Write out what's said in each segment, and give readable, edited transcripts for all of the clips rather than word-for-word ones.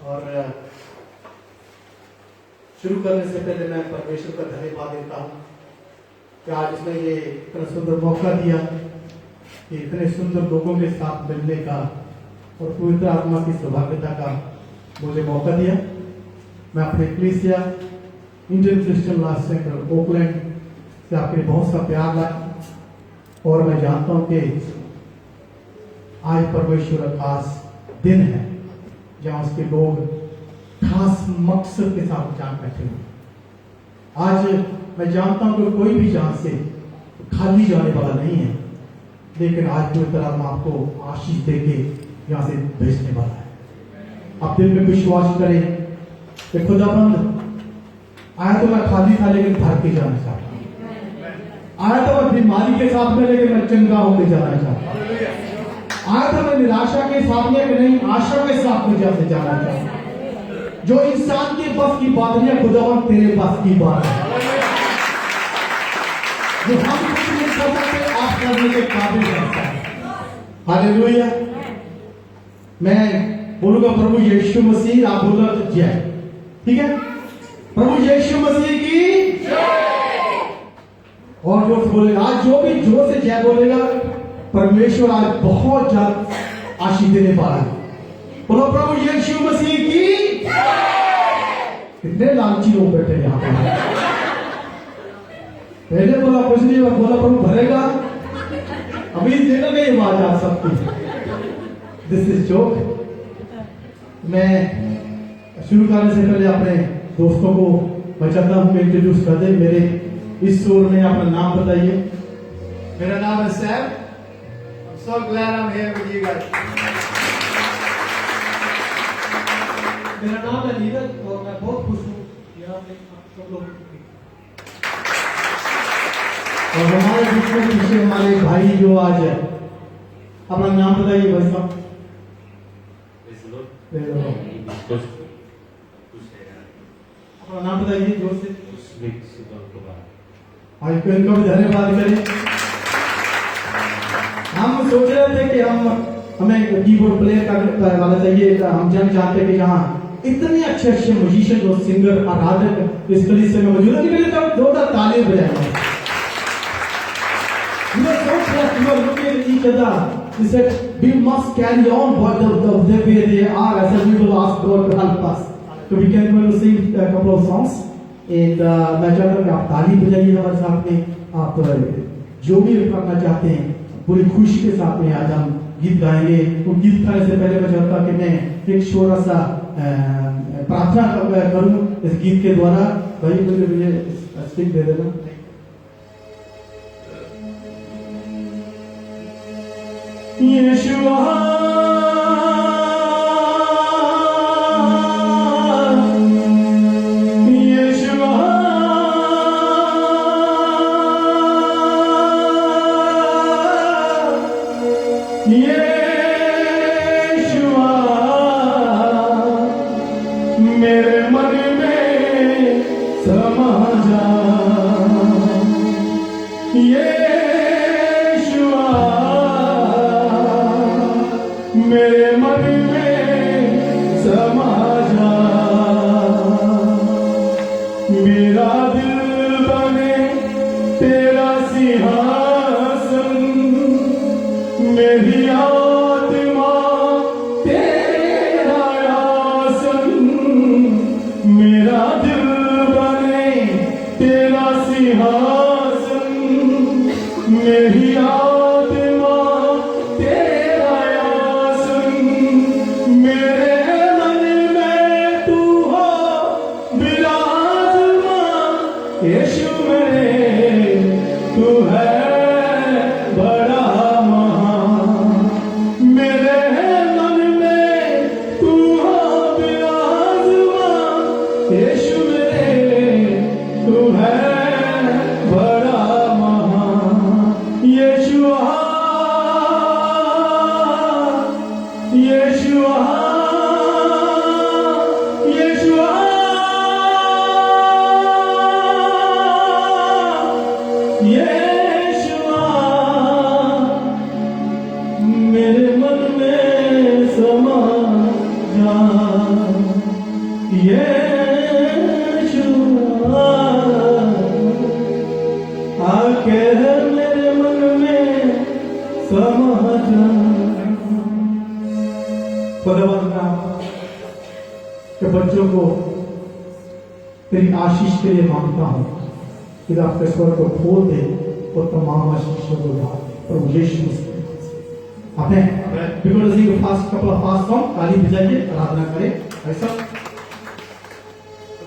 और शुरू करने से पहले मैं परमेश्वर का धन्यवाद देता हूँ कि आज इसने ये इतना सुंदर मौका दिया कि इतने सुंदर लोगों के साथ मिलने का और पवित्र आत्मा की सौभाग्यता का मुझे मौका दिया। मैं अपने क्लीसिया Indian Christian law centre Oakland से आपके बहुत सा प्यार लाया और मैं जानता हूं कि आज परमेश्वर का खास दिन है जहां उसके लोग खास मकसद के साथ जान बैठे हुए। आज मैं जानता हूं कि कोई भी जहां से खाली जाने वाला नहीं है, लेकिन आज पवित्र आत्मा आपको आशीष देके यहां से भेजने वाला है। आप दिल में विश्वास करें कि खुदाबंद आया तो मैं खाली था लेकिन भर के जाना चाहता हूं। आया तो मैं बीमारी के साथ में लेकिन मैं चंगा होकर जाना चाहता हूं। आया तो मैं निराशा के साथ में नहीं आशा के साथ में जाना चाहता हूं। जो इंसान के बस की बात नहीं है, खुदाबंद तेरे बस की बात है। जो हम कुछ नहीं कर सकते आप करने के काबिल रहता है। हालेलुया। मैं बोलूंगा प्रभु यीशु मसीह, आप बोलो तो जय। ठीक है, प्रभु यीशु मसीह की जय। और जोर से बोलेगा, आज जो भी जोर से जय बोलेगा परमेश्वर आज बहुत ज्यादा आशीष देने वाला है। बोलो प्रभु यीशु मसीह की जय। कितने लालची लोग बैठे यहां पर। पहले बोला कुछ नहीं, बोला प्रभु भरेगा, अभी देना नहीं आवाज आ सकती। This is joke. मैं शुरू करने से पहले अपने दोस्तों को मैं चाहता हूं कि इंट्रोड्यूस कर दे। मेरे इस शोर में अपना नाम बताइए। मेरा नाम है Sam. I'm so glad I'm here with you guys. मेरा नाम है नीरज और मैं बहुत खुश हूँ यहाँ पे सब लोग। और हमारे बीच में पीछे हमारे भाई जो आज है, अपना नाम बताइए भाई साहब। अपना नाम बताइए जोर से। आज को इनका भी धन्यवाद करें। हम सोच रहे थे कि हमें कीबोर्ड प्ले करने वाला चाहिए। हम जन चाहते कि यहाँ इतने अच्छे अच्छे म्यूजिशियन और सिंगर आराधक इस कलीसिया में मौजूद है कि मेरे तब जोरदार ताली बजाएंगे। You are so blessed. You are looking at each other. He said, we must carry on what the way they are. I said, we will ask God to help us. So we can go to sing a couple of songs. And मैं चाहता हूँ कि आप ताली बजाइए हमारे साथ में। आप जो भी करना चाहते हैं पूरी खुशी के साथ में आज हम गीत गाएंगे। तो गीत गाने से पहले मैं चाहता कि मैं एक छोटा सा प्रार्थना करूं इस गीत के द्वारा। भाई मुझे स्टिक दे देना। यीशुआ मेरे मन में समा जा। यीशुआ मेरे मन में समा जा। मेरा दिल बने तेरा सिंहासन, मेरी आत्मा तेरा आसन। मेरा दिल बने तेरा सिंहासन, मेरी आत्मा तेरा आसन। मेरे मन यीशुआ आके मेरे मन में समा जा। खुदावंद के बच्चों को तेरी आशीष के लिए मांगता हूँ कि आपके स्वर को खोल दे और तमाम आशीषों को डाल दे प्रभु यीशु मसीह। आमेन। Because the fast couple of fast song ताली बजाइए, आराधना करें। ऐसा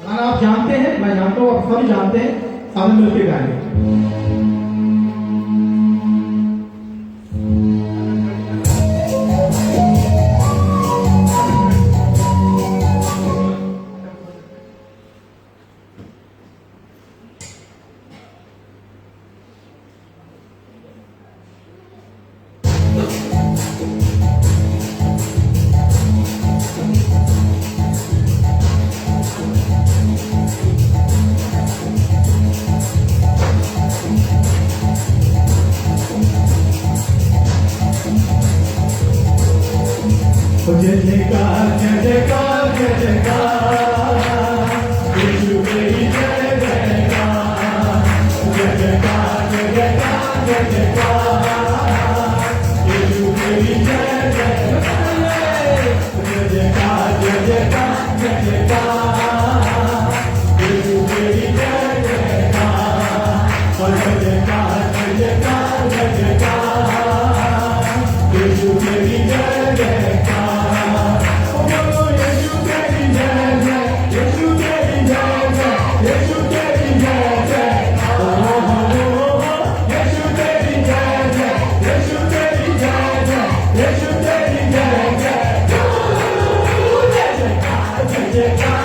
गाना आप जानते हैं, मैं जानता हूँ, आप सभी जानते हैं, साथ मिलकर गाएंगे। जय जयकार जय जयकार जय जयकार यीशु तेरी जय जयकार जय जयकार जय जयकार जय जयकार यीशु तेरी जय जयकार जय जयकार जय जयकार जय जयकार यीशु तेरी जय जयकार और जय जयकार जय जयकार जय जयकार यीशु तेरी जय जयकार। Yeah.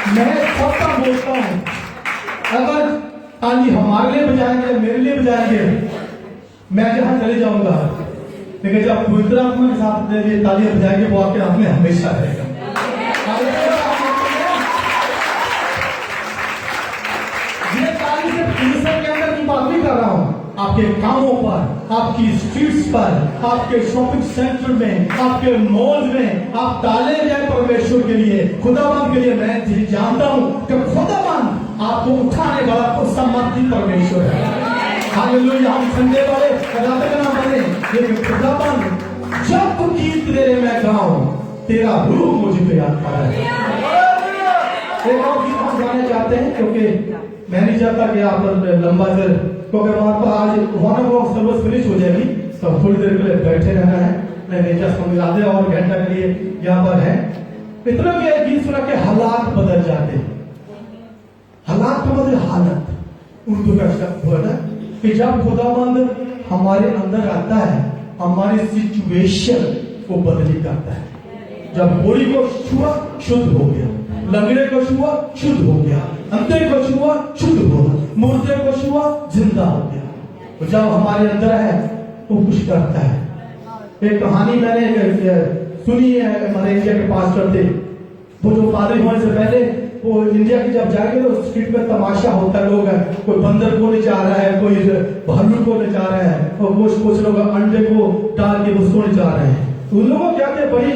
मैं सबका बोलता हूँ, अगर ताली हमारे लिए बजाएंगे, मेरे लिए बजाएंगे, मैं जहां चले जाऊंगा, लेकिन जब पवित्र आत्मा के साथ ये तालियां बजाएंगे वो आपके हाथ में हमेशा रहेगा। ये ताली सिर्फ परिसर के अंदर की बात नहीं कर रहा हूं, आपके कामों पर, आपकी स्ट्रीट्स पर, आपके शॉपिंग सेंटर में, आपके मॉल में आप ताले जाए परमेश्वर के लिए, खुदावंद के लिए। मैं जानता हूं कि खुदावंद आपको उठाने वाला तो समर्थी परमेश्वर है। हालेलुया। हम संडे वाले रात का नाम बने, लेकिन खुदावंद जब गीत तेरे मैं गाऊं, तेरा रूह मुझे पे आता है। एक और गीत हम गाने चाहते हैं, क्योंकि मैं नहीं चाहता कि आप लंबा चल, क्योंकि वहां पर आज 1 o'clock सर्विस फिनिश हो जाएगी, तो थोड़ी देर के लिए बैठे रहना है। नहीं जस्ट हम आधे और घंटा के लिए यहाँ पर है। इतना भी गीत सुना के हालात बदल जाते हैं। हालात का मतलब हालत, उर्दू का शब्द हुआ ना कि जब खुदावंद हमारे अंदर आता है, हमारी सिचुएशन को बदली करता है। जब बोरी को छुआ शुद्ध हो गया, लंगड़े को छुआ शुद्ध हो गया, अंधे को छुआ शुद्ध हो गया, मुर्दे को छुआ जिंदा हो गया। तो जब हमारे अंदर है तो कुछ करता है। एक कहानी मैंने सुनी है, हमारे इंडिया के पास्टर थे, वो जो पादरी होने से पहले वो इंडिया की जब जाके तो स्ट्रीट में तमाशा होता है, लोग कोई बंदर को ले जा रहा है, कोई भालू को ले जा रहा है, और कुछ लोग अंडे को डाल के उसको ले जा रहे हैं। उन लोगों क्या क्या बड़ी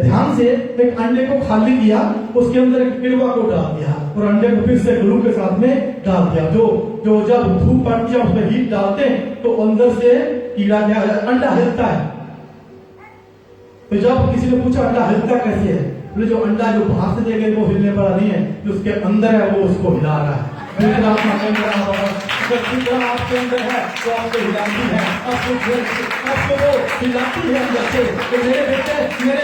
ध्यान से एक अंडे को खाली किया, उसके अंदर एक किड़वा को डाल दिया और अंडे को फिर से ग्लू के साथ में डाल दिया। जो जब धूप पड़ती है उसमें हीट डालते हैं तो अंदर से कीड़ा क्या अंडा हिलता है। तो जब किसी ने पूछा अंडा हिलता कैसे है, बोले जो अंडा जो बाहर से देखे वो हिलने वाला नहीं है, जो उसके अंदर है वो उसको हिला रहा है। आपके अंदर है तो आपको हिलाती है, आपको वो हिलाती है। जैसे तो मेरे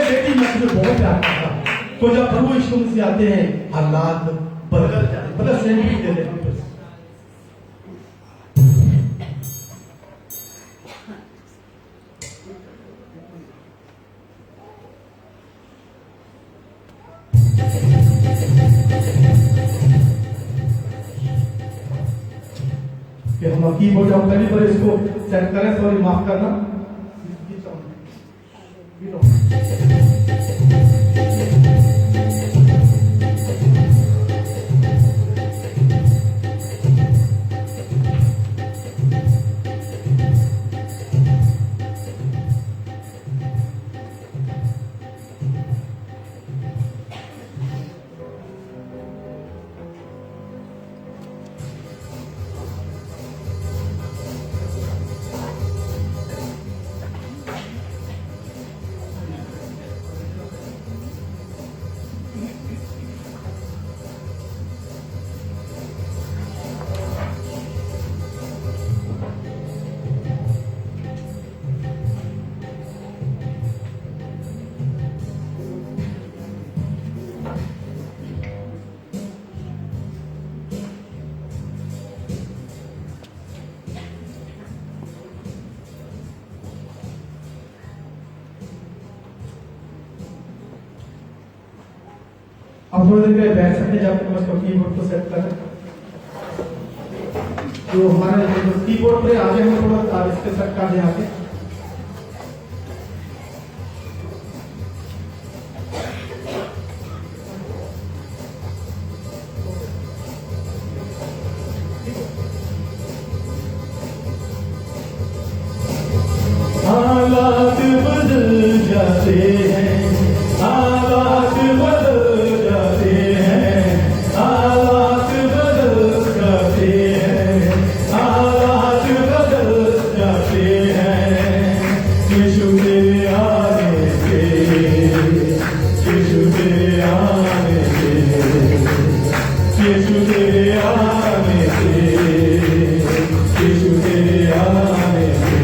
बेटी मैं तुझे बहुत प्यार करता हूँ, तो जब प्रभु यीशु मसीह आते हैं हालात बदल जाते हैं। पता सेंड दे देते कि हम कीबोर्ड हम पहली बार इसको सेट करें, सॉरी माफ करना। अब थोड़ी देर के लिए बैठ सकते हैं जब तक उसको कीबोर्ड को सेट करें। जो हमारे कीबोर्ड पे आगे हम थोड़ा इसके सेट कर दें आगे। हालात बदल जाते हैं, हालात बदल जाते हैं, हालात बदल जाते हैं, हालात बदल जाते हैं। यीशु तेरे आने से, यीशु तेरे आने से, यीशु तेरे आने से, यीशु तेरे आने से,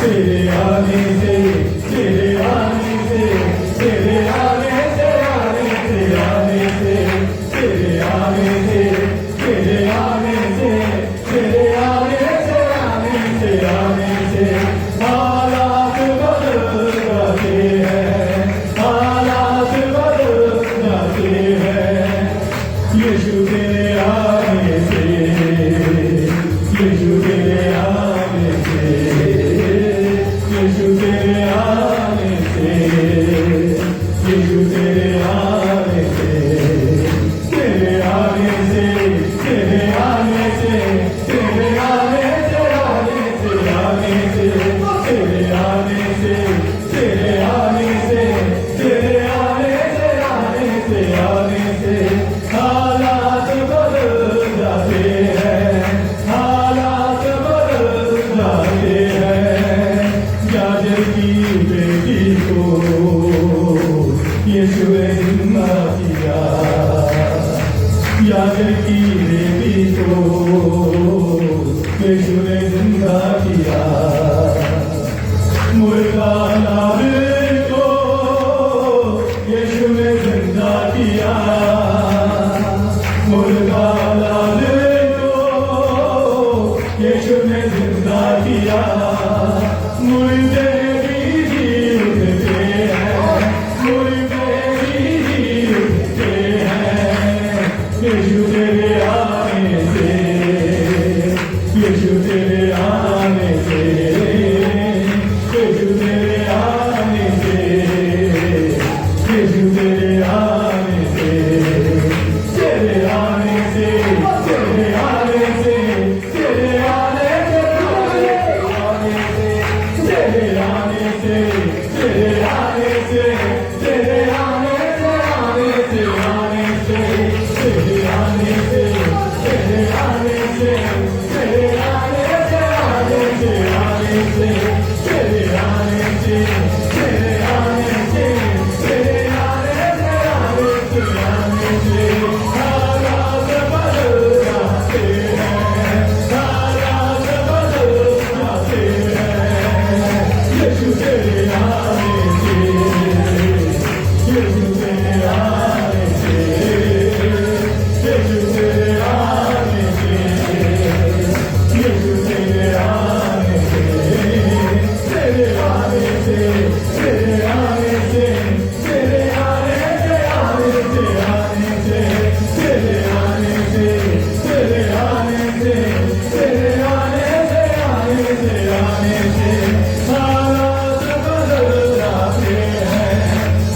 तेरे आने से, तेरे आने यीशु ने जिंदा किया, याजक की बेटी को यीशु ने जिंदा किया, मुर्दा लाल को यीशु ने जिंदा किया, मुर्दा लाल को यीशु ने जिंदा किया, मुर्दे भी जी उठते हैं, मुर्दे भी जी उठते हैं, यीशु तेरे आने से, यीशु तेरे आने से, यीशु तेरे आने से, यीशु तेरे आने से, तेरे आने से, तेरे आने से, तेरे आने से, तेरे आने से, तेरे आने से, तेरे आने से, आने से, आने से, तेरे आने से, तेरे आने से, तेरे आने से, आने से, आने से, तेरे आने से, तेरे आने से, तेरे आने से, आने से, आने से, हालात बदल जाते हैं, हालात बदल जाते हैं, यीशु तेरे आने से, यीशु तेरे आने से, यीशु तेरे आने से, यीशु तेरे आने से, तेरे आने से, तेरे आने से, तेरे आने से, आने से, आने से, तेरे आने से, तेरे आने से, तेरे आने से, आने से, आने से, हालात बदल जाते हैं,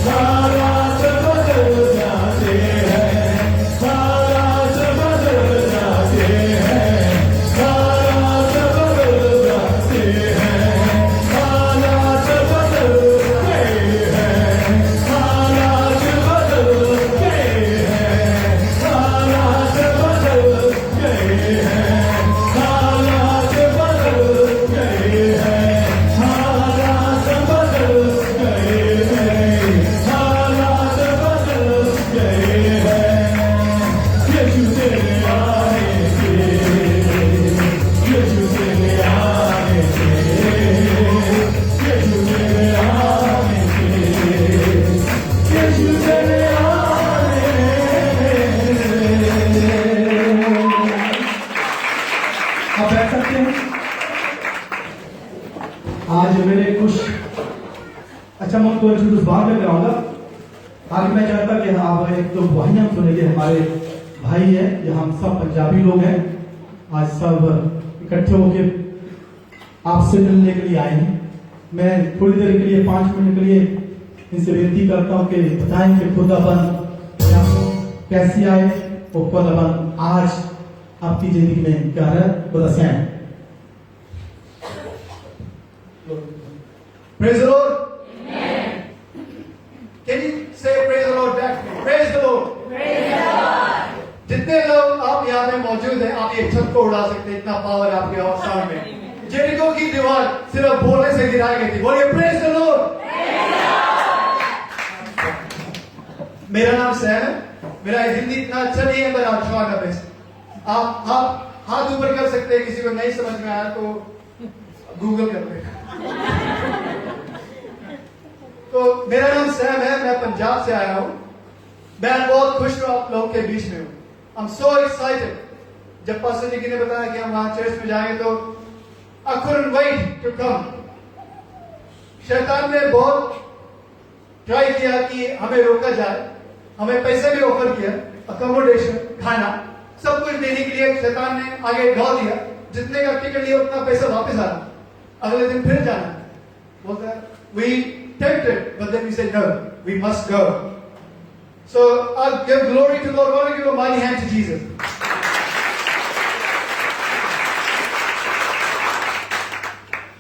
हालात बदल जाते हैं, हालात बदल जाते हैं, हालात बदल जाते हैं, हालात बदल गए हैं, हालात बदल गए हैं, हालात बदल गए हैं, हालात बदल गए हैं, हालात बदल गए हैं, हालात बदल गए हैं, यीशु तेरे आने से, यीशु तेरे आने से, यीशु तेरे आने से, यीशु तेरे आने से। आप बैठ सकते हैं। आज मेरे कुछ अच्छा मैं तो इंट्रोड्यूस बाद में कराऊंगा। आगे मैं चाहता कि आप एक तो वाहियां सुनेंगे, हमारे भाई है, ये हम सब पंजाबी लोग हैं, आज सब इकट्ठे होके आपसे मिलने के लिए आए हैं। मैं थोड़ी देर के लिए 5 मिनट के लिए इनसे विनती करता हूँ कि बताएं कि खुदाबंद कैसे आए और खुदाबंद आज आपकी जिंदगी में क्या है, खुदा से Praise the Lord. Can you say praise the Lord back? Praise the Lord. जितने लोग आप यहाँ पे मौजूद हैं, आप ये छत को उड़ा सकते हैं, इतना पावर आपके और साउंड में। जेरिको की दीवार सिर्फ बोलने से गिराई गई थी। बोलिए प्रेज द लॉर्ड। मेरा नाम सैम है। मेरा हिंदी इतना अच्छा नहीं है, पर आप ट्राई माय बेस्ट। आप हाथ ऊपर कर सकते हैं, किसी को नहीं समझ में आया तो गूगल कर ले। तो मेरा नाम सैम है, मैं पंजाब से आया हूँ। मैं बहुत खुश हूँ आप लोगों के बीच में हूँ। I'm so excited। जब पास्टर जी ने बताया कि हम वहां चर्च में जाएंगे तो I couldn't wait to come। शैतान ने बहुत ट्राई किया कि हमें रोका जाए, हमें पैसे भी ऑफर किया, अकोमोडेशन, खाना, सब कुछ देने के लिए शैतान ने आगे ढो दिया। जितने का टिकट लिया उतना पैसा वापस आना, अगले दिन फिर जाना। बोलता है we tempted, but then we said no, we must go। So I'll give glory to the Lord. I want to give a mighty hand to Jesus।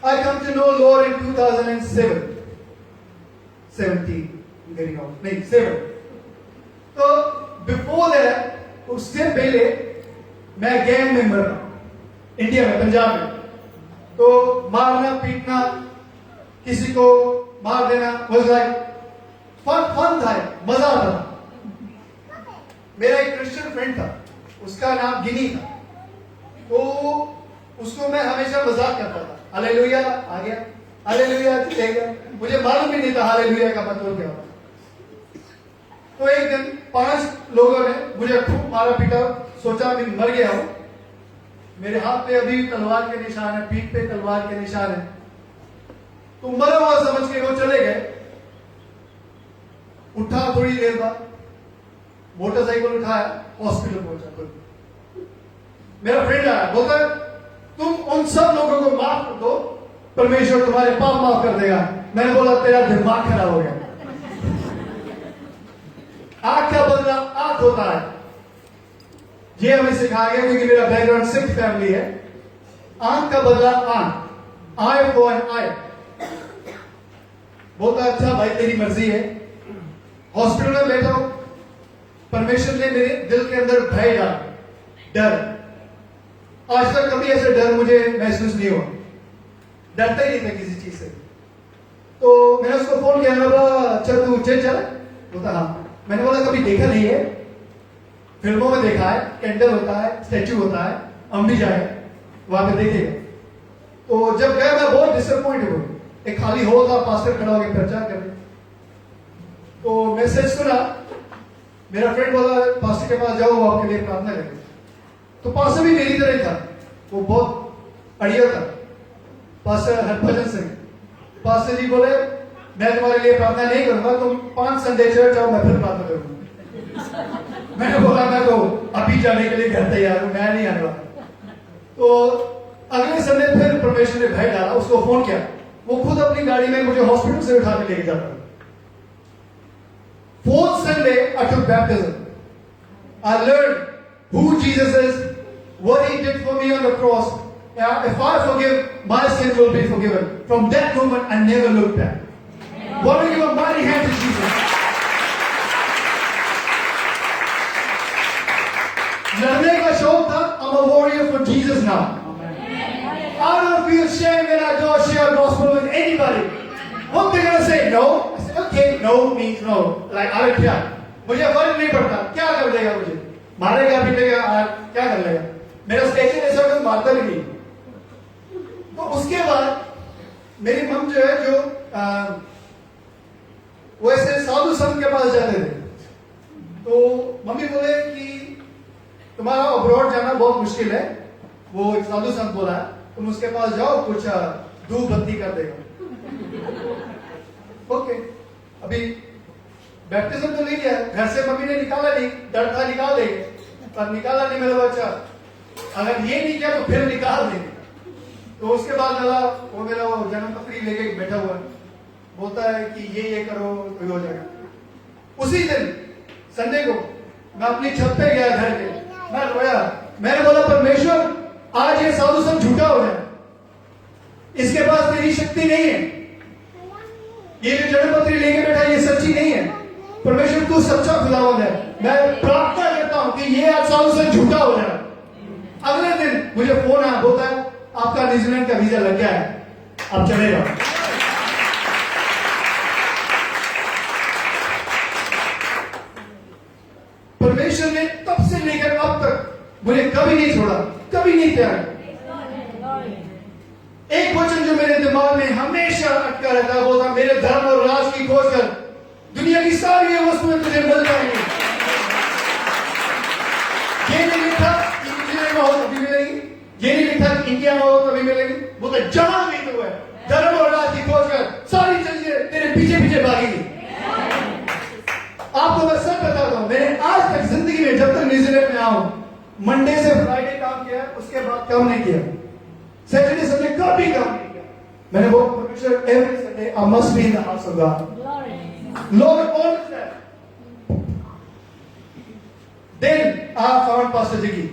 I come to know Lord in 2007, 17, I'm getting off, नहीं 7। तो before that, उससे पहले मैं gang member था India में, पंजाब में। तो मारना पीटना, किसी को मार देना was like फन था, मजा आता था। मेरा एक क्रिश्चियन फ्रेंड था, उसका नाम गिनी था, तो उसको मैं हमेशा मजाक करता था, हालेलुया आ गया, हालेलुया चले गया, मुझे मालूम भी नहीं था हालेलुया का मतलब क्या होता। तो एक दिन 5 लोगों ने मुझे खूब मारा पीटा, सोचा मैं मर गया हूं, मेरे हाथ पे अभी तलवार के निशान है, पीठ पे तलवार के निशान है, तो मरा हुआ समझ के वो चले गए। उठा थोड़ी देर बाद, मोटरसाइकिल उठाया, हॉस्पिटल पहुंचा। खुद मेरा फ्रेंड आया, बोलता है तुम उन सब लोगों को माफ कर दो, परमेश्वर तुम्हारे पाप माफ कर देगा। मैंने बोला तेरा दिमाग खराब हो गया, आंख का बदला आंख होता है। ये हमें सिखाया गया क्योंकि मेरा बैकग्राउंड सिख फैमिली है। आंख का बदला आंख, आई फॉर एन आई। बोलता अच्छा भाई तेरी मर्जी है। हॉस्पिटल में बैठा हूं, परमेश्वर ने मेरे दिल के अंदर भय डाला, डर। आज तक कभी ऐसा डर मुझे महसूस नहीं हुआ, डरता ही नहीं था किसी चीज से। तो मैंने उसको फोन किया, बोला अच्छा तू चल चल। बोलता हाँ। मैंने बोला कभी देखा नहीं है, फिल्मों में देखा है, कैंडल होता है, स्टैचू होता है, हम भी जाए वहां पे देखेगा। तो जब गया मैं बहुत डिसअपॉइंट हुआ, एक खाली हॉल था, पास्टर खड़ा होकर प्रचार कर रहे। तो मैसेज सुना, मेरा फ्रेंड बोला पास्टर के पास जाओ, वो आपके लिए प्रार्थना करेंगे। तो पास्टर भी मेरी तरह था, वो बहुत अड़िया था, पास्टर हरभजन सिंह। पास्टर जी बोले मैं तुम्हारे लिए प्रार्थना नहीं करूंगा, तुम 5 संडे चर्च आओ, मैं फिर प्रार्थना करूंगा। मैंने बोला मैं तो अभी जाने के लिए घर तैयार हूं, मैं नहीं आने वाला। तो अगले संडे फिर परमेश्वर ने भय डाला, उसको फोन किया, वो खुद अपनी गाड़ी में मुझे हॉस्पिटल से उठा के लेके जाता। 4th Sunday I took baptism. I learned who Jesus is, what he did for me on the cross. If I forgive, my sin will be forgiven. From that moment, I never looked back. Want to give a mighty hand to Jesus. लड़ने का शौक था, I'm a warrior for Jesus now. I don't feel shame when I go share gospel with anybody. What they're gonna say? No. I say, okay, no means no. Like I don't care. मुझे फर्क नहीं पड़ता, क्या कर देगा मुझे, मारेगा पीटेगा, क्या कर लेगा, मेरा स्टेशन ऐसा कोई मारता भी नहीं। तो उसके बाद मेरी मम जो है, जो वो ऐसे साधु संत के पास जाते थे, तो मम्मी बोले कि तुम्हारा अब्रॉड जाना बहुत मुश्किल है, वो एक साधु संत बोला है, तुम उसके पास जाओ, कुछ धूप बत्ती कर देगा। ओके, अभी बैप्टिज्म तो नहीं किया, घर से मम्मी ने निकाला नहीं, डर था निकाल देंगे, पर निकाला नहीं मेरा बच्चा, अगर ये नहीं किया तो फिर निकाल देंगे। तो उसके बाद मेरा वो जन्म पत्री लेके बैठा हुआ है, बोलता है कि ये करो तो हो जाएगा। उसी दिन संडे को मैं अपनी छत पे गया घर के, मैं रोया, मैंने बोला परमेश्वर आज ये साधु संत झूठा हो जाए, इसके पास तेरी शक्ति नहीं है, ये जो जन्म पत्री लेके बैठा ये सच्ची नहीं है, परमेश्वर तू सच्चा खुदावंद है, मैं प्रार्थना करता हूं कि ये आज साधु संत झूठा हो जाए। अगले दिन मुझे फोन आया, बोलता है आपका न्यूजीलैंड का वीजा लग गया है, आप चले जाओ। परमेश्वर ने तब से लेकर अब तक मुझे कभी नहीं छोड़ा, कभी नहीं त्यागा। एक वचन जो मेरे दिमाग में हमेशा अटका रहता है, वो था मेरे धर्म और राज की खोज कर दुनिया की सारी वस्तुएं तुझे मिल जाएंगी। ये नहीं लिखा कि इंजीनियर में हो तभी मिलेगी, ये नहीं लिखा कि इंडिया में हो तभी मिलेगी, वो तो जहां भी तू है धर्म और राज की खोज कर सारी चीजें तेरे पीछे पीछे भागेगी। आपको मैं सच बताता हूं, मैंने आज तक जिंदगी में जब तक न्यूजीलैंड में आऊं, मंडे से फ्राइडे काम किया, उसके बाद काम नहीं किया, सैटरडे संडे कभी काम नहीं किया। मैंने वो परमेश्वर every Sunday I must be in the house of God, lord always there. Then I found pastor जिगी।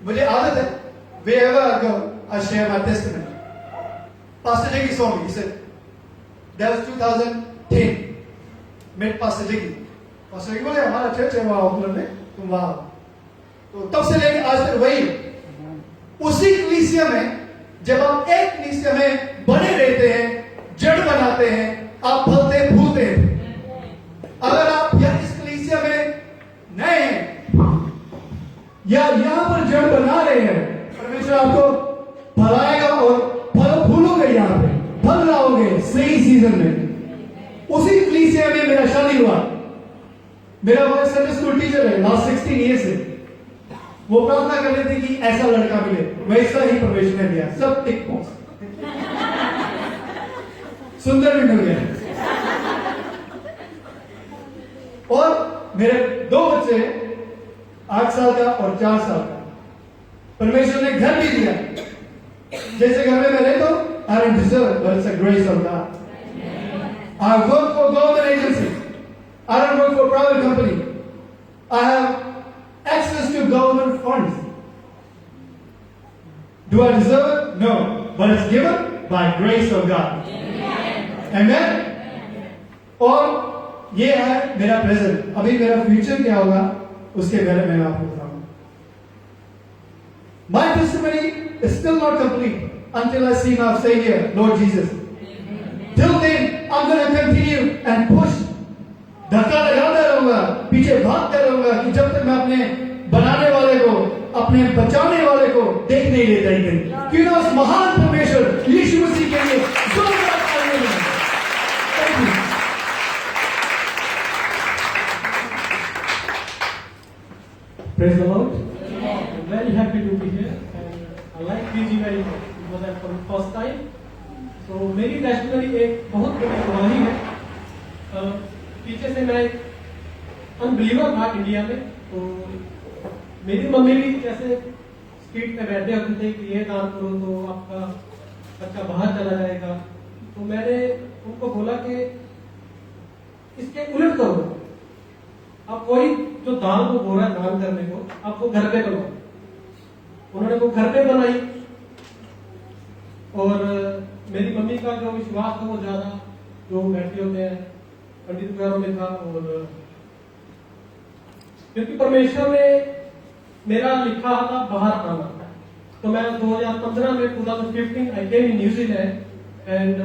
मुझे आदत है wherever I go I share my testimony. Pastor Jiggy saw me, he said that was 2010, met Pastor Jiggy. Pastor Jiggy बोले हमारा church है वहां Oakland में, तुम वहां। तो तब से लेकर आज तक वही उसी कलीसिया में, जब आप एक कलीसिया में बने रहते हैं, जड़ों जड़ बनाते हैं, आप फलते फूलते हैं। अगर आप या इस कलीसिया में नए हैं या यहां पर जड़ बना रहे हैं, परमेश्वर आपको फलाएगा और फल फूलोगे, यहां पे फल लाओगे सही सीजन में। उसी कलीसिया में मेरा शादी हुआ। मेरा वो संडे स्कूल टीचर है, लास्ट 16 ईयर से। वो प्रार्थना कर रहे थे कि ऐसा लड़का मिले, वैसा ही परमेश्वर ने दिया, सब टिक बॉक्स, सुंदर भी मिल गया। और मेरे 2 बच्चे 8 साल का और 4 साल का। परमेश्वर ने घर भी दिया। जैसे घर में मैं रहता हूं, I don't deserve, but it's a grace of God. I work for government agency. I don't work for private company. I have access to government funds. Do I deserve it? No, but it's given by grace of God. Amen. और ये है मेरा present. अभी मेरा future क्या होगा उसके बारे में मैं आपको बताऊंगा। My testimony is still not complete until I see my Savior, Lord Jesus. Till then, I'm going to continue and push. धक्का लगाता रहूंगा, पीछे भागता रहूंगा कि जब तक मैं अपने बनाने वाले को, अपने बचाने वाले को देख नहीं लेता ही कहीं। क्यों ना उस महान परमेश्वर यीशु मसीह के लिए जोरदार तालियां बजाएं। Thank you. Praise the Lord. I'm very happy to be here, and I like PG very much because I'm for the first time. So मेरी टेस्टिमनी एक बहुत बड़ी गवाही है। पीछे से मैं अनबिलीवर था इंडिया में, तो मेरी मम्मी भी जैसे स्ट्रीट पे बैठे होते थे कि ये काम करो तो आपका बच्चा बाहर चला जाएगा। तो मैंने उनको बोला कि इसके उलट करो, आप वही जो दाल को बोरा दान करने को आप वो घर पे करो। उन्होंने वो घर पे बनाई और मेरी मम्मी का जो विश्वास था वो ज्यादा जो बैठे होते हैं पंडित वगैरह में था। और क्योंकि परमेश्वर ने मेरा लिखा था बाहर आना, तो मैं 2015 में 2015 आई केम इन न्यूजीलैंड एंड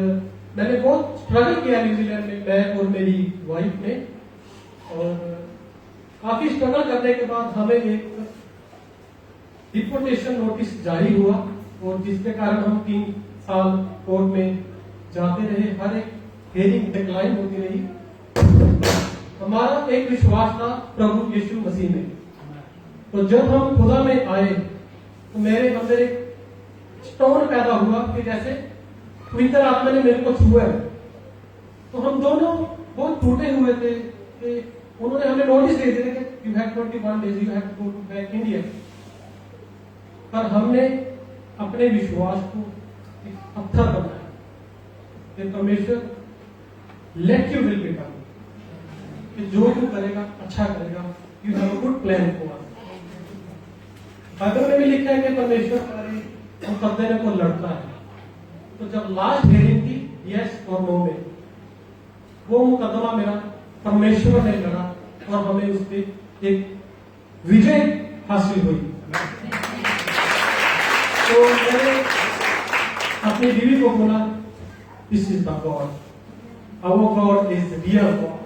मैंने बहुत स्ट्रगल किया न्यूजीलैंड में, मैं और मेरी वाइफ ने। और काफी स्ट्रगल करने के बाद हमें एक डिपोर्टेशन नोटिस जारी हुआ और जिसके कारण हम 3 साल कोर्ट में जाते रहे, हर एक हेयरिंग डिक्लाइन होती रही। हमारा एक विश्वास था प्रभु यीशु मसीह में। तो जब हम खुदा में आए तो मेरे अंदर एक स्टोन पैदा हुआ कि जैसे पवित्र आत्मा ने मेरे को छुआ है। तो हम दोनों बहुत टूटे हुए थे कि उन्होंने हमें नोटिस दे दिया कि you have 21 days, you have to go back India. पर हमने अपने विश्वास को एक पत्थर बनाया कि परमेश्वर let you will be done, कि जो तू करेगा अच्छा करेगा, you have a good plan for us. Bible में भी लिखा है कि परमेश्वर करे और करने को लड़ता है। तो जब लास्ट हेयरिंग थी यस और नो में, वो मुकदमा मेरा परमेश्वर ने लड़ा और हमें उस पर एक विजय हासिल हुई। तो मैंने अपनी बीवी को बोला this is the God, our God is the real God.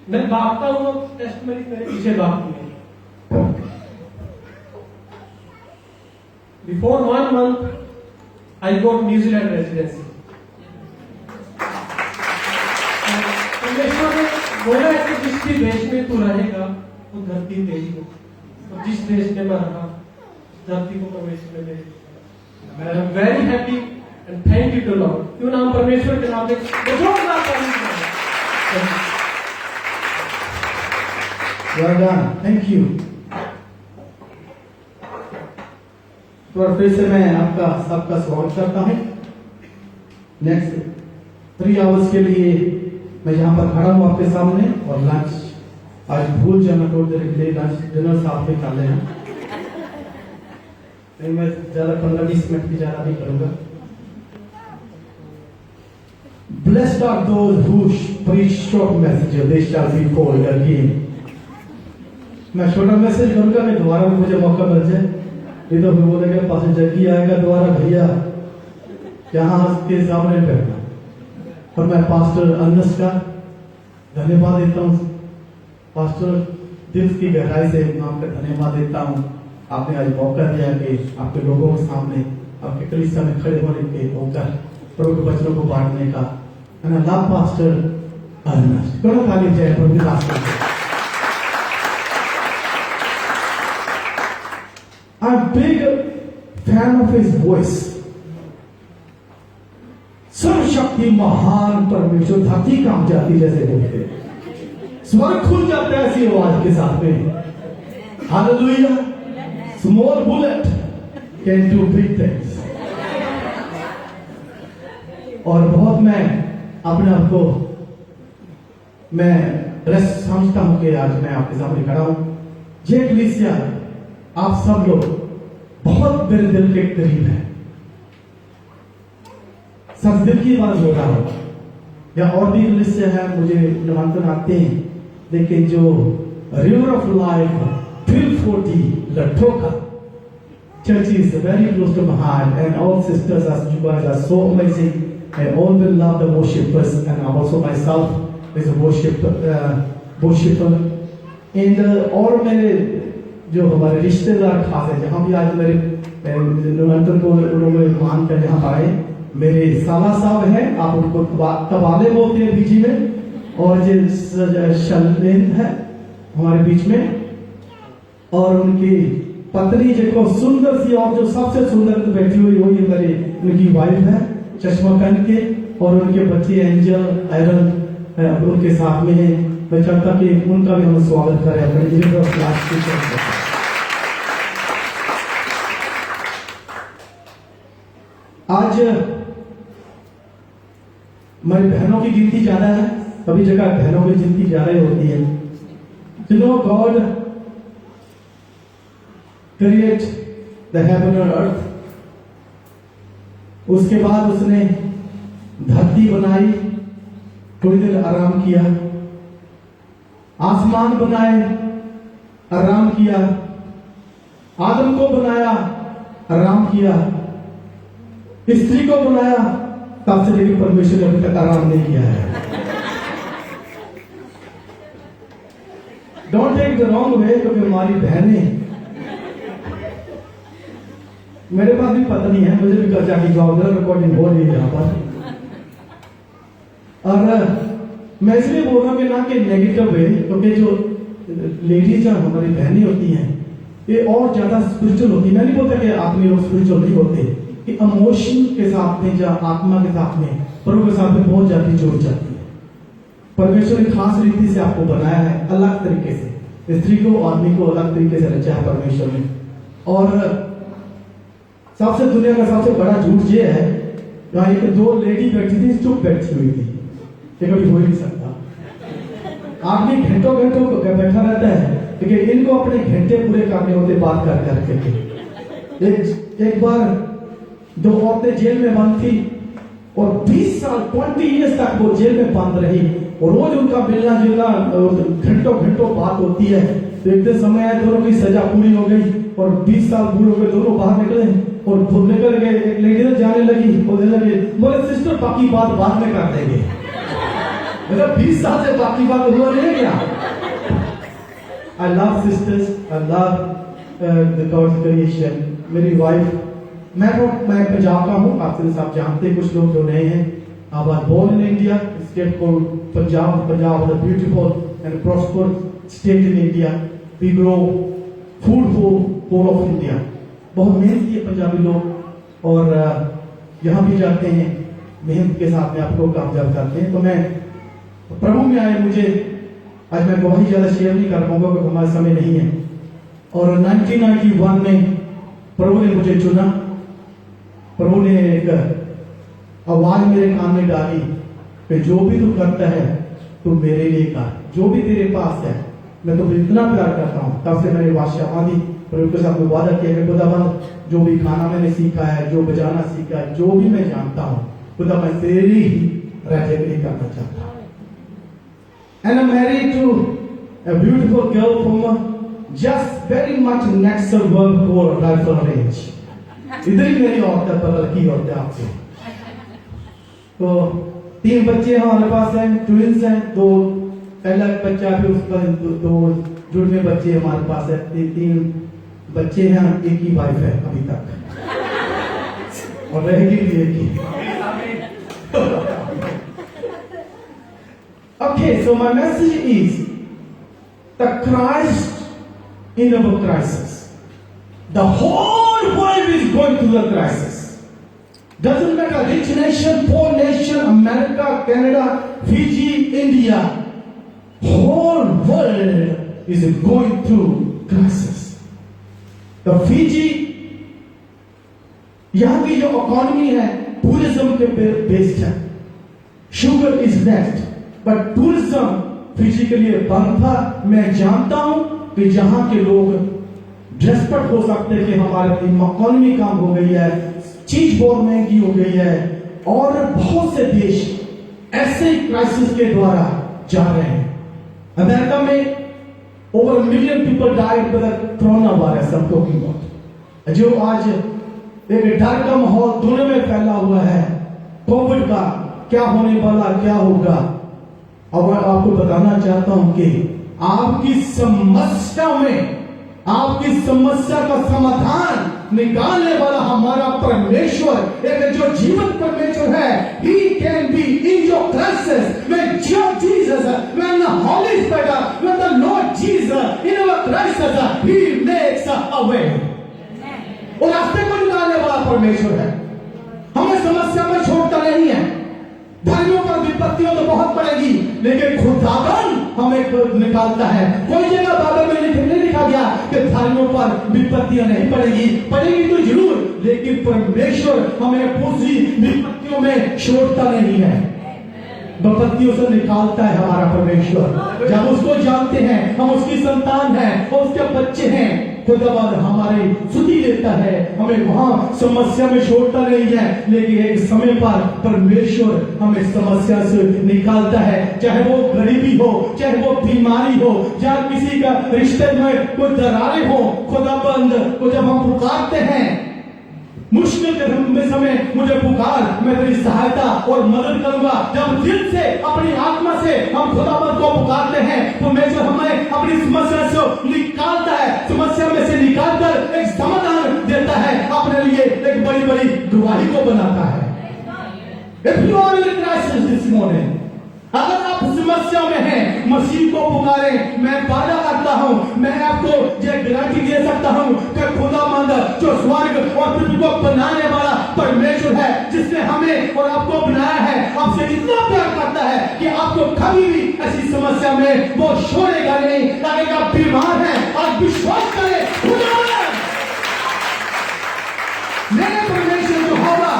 मैं भागता हूं, टेस्टमनी मेरे पीछे भागती है। Before 1 month, I got New Zealand residency. परमेश्वर ने बोला है कि जिस भी देश में तू रहेगा वो धरती तेरी हो, और जिस देश में मैं रहा धरती को परमेश्वर ने दे। मैं very happy and thank you to Lord. क्यों ना हम परमेश्वर के नाम पे जोरदार तारीफ करें। Well done. Thank you. तो फिर से मैं आपका सबका स्वागत करता हूं। नेक्स्ट 3 आवर्स के लिए मैं यहाँ पर खड़ा हूँ आपके सामने, और लंच आज भूल जाना थोड़ी देर के लिए लंच डिनर साथ में कर लेना। मैं ज्यादा 15-20 मिनट की ज्यादा नहीं करूंगा। Blessed are those who preach short messages, they shall be called again. मैं छोटा मैसेज करूंगा, मैं दोबारा मुझे मौका मिल जाए, नहीं तो फिर बोलेगा पास जगी आएगा दोबारा भैया यहाँ के सामने बैठना। और मैं पास्टर अनस का धन्यवाद देता हूँ, पास्टर दिल की गहराई से मैं आपका धन्यवाद देता हूँ। आपने आज मौका दिया कि आपके लोगों के सामने आपके कलीसिया में खड़े होने के होकर प्रभु के वचनों को बांटने का। And I love Pastor Ernest. कौन ताली जाए प्रभु के रास्ते में। I'm big fan of his voice. सर्वशक्ति महान परमेश्वर धरती कांप जाती जैसे बोलते, स्वर्ग खुल जाता है ऐसी आवाज के साथ में। Hallelujah. Small bullet can do big things. और बहुत मैं अपने आप को मैं रेस्ट समझता हूं कि आज मैं आपके सामने खड़ा हूं। ये कलीसिया आप सब लोग बहुत मेरे दिल के करीब है। सब दिल की बात हो रहा हूं, या और भी कलीसिया है मुझे निमंत्रण आते हैं, लेकिन जो रिवर ऑफ लाइफ फिल 40 लठोका church is very close to my heart, and all sisters, as you guys are so amazing. I always love the worshipers, and also myself is a worshipper. And और मेरे जो हमारे रिश्तेदार खास है, जहाँ भी आज मेरे निमंत्रण को उन्होंने मान कर यहाँ आए, मेरे साला साहब हैं, आप उनको तबाले बोलते हैं बीच में, और जो शलेंद है हमारे बीच में, और उनकी पत्नी जो सुंदर सी और जो सबसे सुंदर बैठी हुई वही मेरी उनकी वाइफ है चश्मा पहन के, और उनके बच्चे एंजल आयरन उनके साथ में है। मैं चाहता कि उनका भी हम स्वागत करें अपने रिवर ऑफ लाइफ की तरफ से। आज हमारी बहनों की गिनती ज्यादा है, सभी जगह बहनों की गिनती ज्यादा ही होती है। You know, God create the heaven and earth. उसके बाद उसने धरती बनाई, थोड़ी देर आराम किया, आसमान बनाए, आराम किया, आदम को बनाया, आराम किया, स्त्री को बनाया, तब से लेकर परमेश्वर ने अभी तक आराम नहीं किया है। Don't take the wrong way, क्योंकि हमारी बहनें, मेरे पास भी पता नहीं है, मुझे भी कर्जा की जवाब रिकॉर्डिंग हो रही है यहाँ पर। और मैं इसलिए बोल रहा हूँ कि ना कि नेगेटिव वे, क्योंकि जो लेडीज हमारी बहनें होती हैं ये और ज्यादा स्पिरिचुअल होती है। मैं नहीं बोलता कि आदमी लोग स्पिरिचुअल नहीं होते, कि इमोशन के साथ में या आत्मा के साथ में प्रभु के साथ में बहुत ज्यादा जुड़ जाती है। परमेश्वर ने खास रीति से आपको बनाया है, अलग तरीके से, स्त्री को आदमी को अलग तरीके से रचा है परमेश्वर ने। और सबसे दुनिया का सबसे बड़ा झूठ ये है, यहाँ एक दो लेडी बैठी थी, चुप बैठी हुई थी, ये कभी हो ही नहीं सकता। आदमी घंटों घंटों बैठा रहता है, लेकिन इनको अपने घंटे पूरे करने होते बात कर करके। एक बार दो औरतें जेल में बंद थी और 20 साल 20 ईयर्स तक वो जेल में बंद रही, और रोज उनका मिलना जुलना घंटों घंटों बात होती है। तो एक दिन समय आया, दोनों की सजा पूरी हो गई और 20 साल पूरे हो गए, दोनों बाहर निकले और निकल गए। एक लेडी जाने लगी, बोले सिस्टर बाकी बात बाद में कर देंगे। मतलब 20 साल से बाकी बात हुआ नहीं है क्या? I love sisters, I love the God's creation. मेरी वाइफ, मैं पंजाब का हूँ, आप सब जानते हैं, कुछ लोग जो नए हैं। I was born in India, state called Punjab. Punjab is a beautiful and prosperous state in India. We grow food for whole of India. बहुत मेहनती है पंजाबी लोग, और यहाँ भी जाते हैं, मेहनत के साथ में आपको कामयाब करते हैं। तो मैं प्रभु में आए, मुझे आज मैं गवाही ज्यादा शेयर नहीं कर पाऊंगा क्योंकि हमारा समय नहीं है। और 1991 में प्रभु ने मुझे चुना, प्रभु ने एक आवाज मेरे कान में डाली कि जो भी तू करता है तू मेरे लिए कर, जो भी तेरे पास है मैं तुम्हें इतना प्यार करता हूँ। तब से मैंने वादी प्रभु के साथ में वादा किया कि खुदाबंद जो भी खाना मैंने सीखा है, जो बजाना सीखा है, जो भी मैं जानता हूँ, खुदा मैं तेरी ही रहबरी करना चाहता हूँ। And I'm married to a beautiful girl from just very much next to world called Rifle Range. इधर ही मेरी औरत है, पर लड़की औरत है आपसे। तो 3 बच्चे हमारे पास हैं, ट्विंस हैं, 2 पहला बच्चा फिर उसका 2 जुड़वे बच्चे हमारे पास है, 3 बच्चे हैं, एक ही वाइफ है अभी तक और रहेगी भी एक ही। Okay, so my message is the Christ in our crisis. The whole world is going through the crisis. Doesn't matter rich nation, poor nation, America, Canada, Fiji, India. Whole world is going through crisis. The Fiji, यहाँ की जो economy है tourism के based है। Sugar is next, but tourism Fiji के लिए बंद था। मैं जानता हूं कि जहां के लोग डेस्परेट हो सकते कि हमारे इकोनॉमी कम हो गई है, चीज बहुत महंगी हो गई है, और बहुत से देश ऐसे क्राइसिस के द्वारा जा रहे हैं। अमेरिका में over 1 million people died by the corona virus, हम टॉकिंग अबाउट, जो आज एक डर का माहौल दुनिया में फैला हुआ है कोविड का, क्या होने वाला, क्या होगा। और मैं आपको बताना चाहता हूं कि आपकी समस्या में, आपकी समस्या का समाधान निकालने वाला हमारा परमेश्वर, एक जो जीवन परमेश्वर है, He can be in your crisis. When Jesus, when the Holy Spirit, when the Lord Jesus in our crisis, He makes a way. और रास्ते को निकालने वाला परमेश्वर है, हमें समस्या में छोड़ता नहीं है। धर्मियों पर विपत्तियों तो बहुत पड़ेगी, लेकिन खुदावन हमें निकालता है। कोई जगह बाइबल में नहीं लिखा गया कि धर्मियों पर विपत्तियां नहीं पड़ेगी, पड़ेगी तो जरूर, लेकिन परमेश्वर हमें पूरी विपत्तियों में छोड़ता नहीं है, विपत्तियों से निकालता है हमारा परमेश्वर। जब उसको जानते हैं, हम उसकी संतान हैं और उसके बच्चे हैं, खुदावन हमारे सुधी लेता है, हमें वहां समस्या में छोड़ता नहीं है, लेकिन एक समय पर परमेश्वर हमें समस्या से निकालता है। चाहे वो गरीबी हो, चाहे वो बीमारी हो, चाहे किसी का रिश्ते में कोई दरारें हो, खुदाबंद को जब हम पुकारते हैं, मुश्किल के समय मुझे पुकार, मैं तेरी सहायता और मदद करूंगा। जब दिल से, अपनी आत्मा से हम खुदाबंद को पुकारते हैं, परमेश्वर हमें अपनी समस्या से निकालता है, समस्या में से निकालकर एक समाधान देता है, अपने लिए एक बड़ी बड़ी गवाही को बनाता है। If you are in a crisis this morning, अगर आप समस्या में हैं, मसीह को पुकारें। मैं वादा करता हूं, मैं आपको ये गारंटी दे सकता हूं कि खुदावंद जो स्वर्ग और पृथ्वी को बनाने वाला परमेश्वर है, जिसने हमें और आपको बनाया है, आपसे इतना प्यार करता है कि आपको कभी भी ऐसी समस्या में वो छोड़ेगा नहीं। अगर आप बीमार हैं, आप विश्वास करें, खुदावंद मेरे परमेश्वर जो होगा,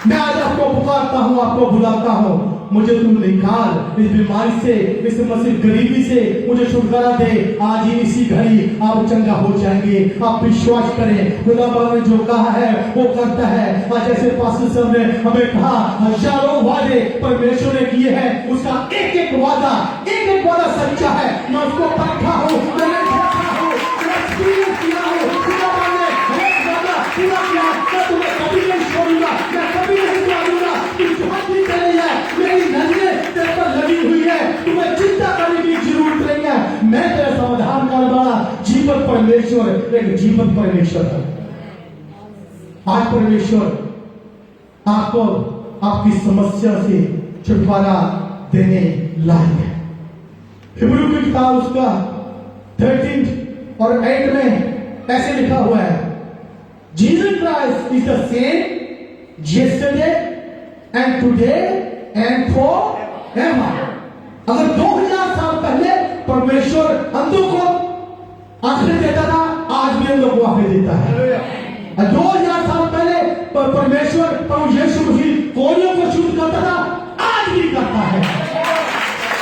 मैं आज आपको पुकारता हूं, आपको बुलाता हूं, मुझे तुम निकाल इस बीमारी से, इस मसीह गरीबी से मुझे छुटकारा दे। आज ही इसी घड़ी आप चंगा हो जाएंगे, आप विश्वास करें। खुदावंद ने जो कहा है वो करता है। आज जैसे पास्टर साहब ने हमें कहा, हजारों वादे परमेश्वर ने किए हैं, उसका एक एक वादा सच्चा है। मैं उसको परखा हूं, मैंने देखा हूं, मैंने एक्सपीरियंस किया हूं। खुदावंद ने एक वादा पूरा किया, मैं तुम्हें कभी नहीं छोड़ूंगा, मैं कभी नहीं छोड़ूंगा। तुम जहां भी चले जाए, मेरी नजरें तेरे पर लगी हुई है, तुम्हें चिंता करने की जरूरत नहीं है। मैं तेरा समाधान करने वाला जीवन परमेश्वर, एक जीवन परमेश्वर है। आज परमेश्वर आपको आपकी समस्या से छुटकारा देने लायक है। हिब्रू की किताब उसका 13 और 8 में ऐसे लिखा हुआ है, Jesus Christ is the same yesterday and today and forever। अगर 2000 साल पहले परमेश्वर अंधों को आंखें देता था, आज भी अंधों को आंखें देता है। 2000 साल पहले परमेश्वर प्रभु यीशु मसीह कोढ़ियों को शुद्ध करता था, आज भी करता है।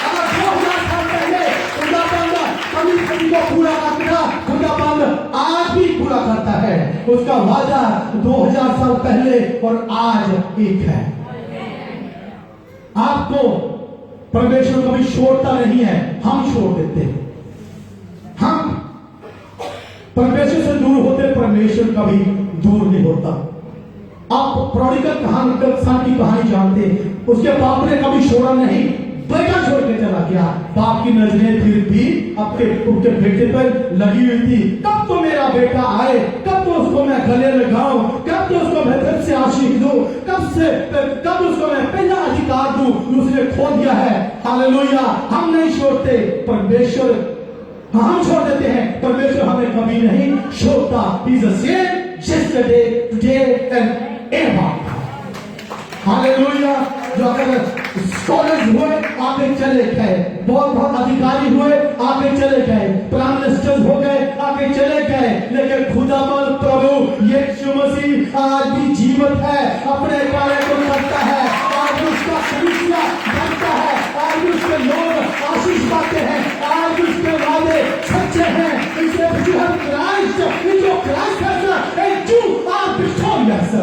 अगर 2000 साल पहले खुदाबंद कमी को पूरा करता था, खुदाबंद आज भी पूरा करता है। उसका वादा 2000 साल पहले और आज एक है। आपको परमेश्वर कभी छोड़ता नहीं है, हम छोड़ देते हैं। हम परमेश्वर से दूर होते, परमेश्वर कभी दूर नहीं होता। आप प्रोडिगल की कहानी जानते हैं। उसके बाप ने कभी छोड़ा नहीं, बेटा छोड़ के चला गया। बाप की नजरें फिर भी उसके बेटे पर लगी हुई थी। कब तो मेरा बेटा आए, कब तो उसको मैं गले लगाऊं, कब तो उसको मैं फिर से आशीष दूं, कब उसको मैं पहला अधिकार दूं। उसने खो दिया है। हालेलुया। हम नहीं छोड़ते, परमेश्वर हम छोड़ देते हैं, परमेश्वर हमें कभी नहीं छोड़ता। He is the same yesterday, today and ever. Hallelujah. जो अगर स्कॉलर्स हुए आगे चले गए, बहुत अधिकारी हुए आगे चले गए, प्राइम मिनिस्टर हो गए आगे चले गए, लेकिन खुदावन प्रभु यीशु मसीह आज भी जीवित है, अपने कार्य को करता है। आज उसका कलीसिया बनता है, आज उसके लोग आशीष पाते हैं, आज उसके वादे सच्चे हैं। इसे क्राइस्ट, जो क्राइस्ट है सर, यू आर विक्टोरियस।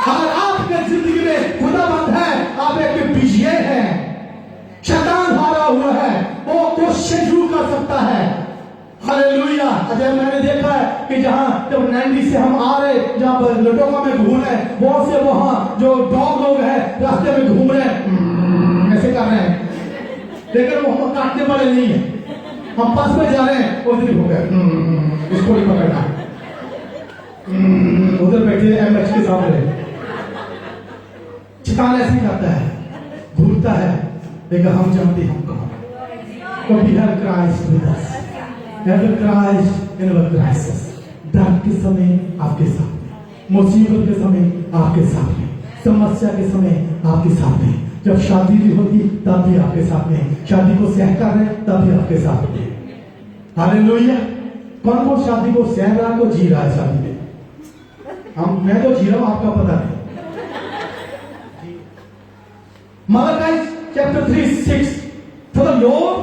और आपके जिंदगी में खुदाबंद है, आप एक विजय है। शैतान हारा हुआ है, वो कोशिश शुरू कर सकता है। हालेलुया। अजय मैंने देखा है कि जहां जब 90 से हम आ रहे, जहां पर लटोका में घूम रहे, बहुत से वहां जो डॉग लोग हैं रास्ते में घूम रहे हैं, ऐसे कर रहे हैं, लेकिन वो हम काटने वाले नहीं है। हम पास में जा रहे हैं, उधर हो गए, इसको नहीं पकड़ना, उधर बैठे एमएच के सामने। शैतान ऐसे करता है, घूरता है, लेकिन हम जानते हम कौन। We have Christ with us. We have Christ in our crisis. दर्द के समय आपके साथ में, मुसीबत के समय आपके साथ में, समस्या के समय आपके साथ में, जब शादी भी होती तब भी आपके साथ में, शादी को सह कर रहे तब भी आपके साथ में। हालेलुया। कौन कौन शादी को सह रहा, को जी रहा है शादी में? मैं तो जी रहा हूं, आपका पता नहीं। Malachi chapter 3:6, for the Lord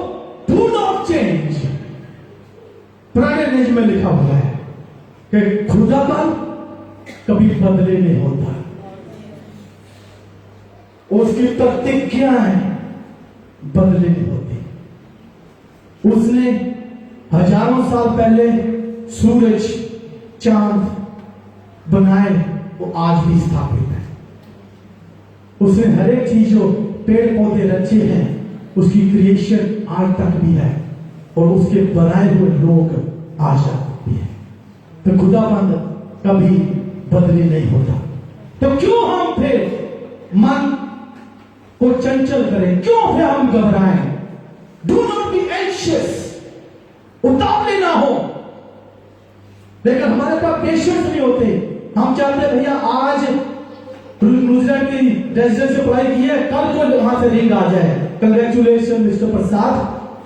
do not change. पुराने नियम में लिखा हुआ है कि खुदावन कभी बदले नहीं होता, उसकी प्रतिज्ञाएं बदले नहीं होती। उसने हजारों साल पहले सूरज चांद बनाए, वो आज भी स्थापित है। उसने हर एक चीज जो पेड़ पौधे रचे हैं, उसकी क्रिएशन आज तक भी है, और उसके बनाए हुए लोग आज तक भी है। तो खुदाबंद कभी बदली नहीं होता। तो क्यों हम फिर मन को चंचल करें, क्यों फिर हम घबराएं? डू नॉट बी एंशियस, उतावले ना हो। लेकिन हमारे पास पेशेंस नहीं होते। हम चाहते भैया आज न्यूजीलैंड की रेजिडेंस से पढ़ाई की है, कल को वहां से रिंग आ जाए, कंग्रेचुलेशन मिस्टर प्रसाद,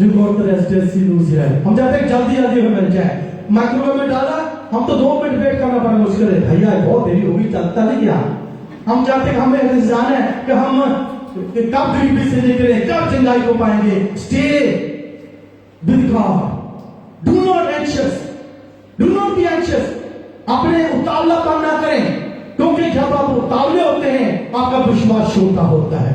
जो गॉट द रेजिडेंसी न्यूजीलैंड। हम चाहते हैं जल्दी जल्दी हमें मिल जाए। माइक्रोवेव में डाला, हम तो 2 मिनट वेट करना पड़ा मुश्किल है, भैया बहुत देरी होगी, चलता नहीं क्या। हम चाहते हैं हमें इंतजार है कि हम कब गरीबी से निकले, कब चंगाई को पाएंगे। Stay with God, do not anxious, do not be anxious. अपने उतावलापन ना करें, क्योंकि जब आप उतावले होते हैं आपका विश्वास छोटा होता है।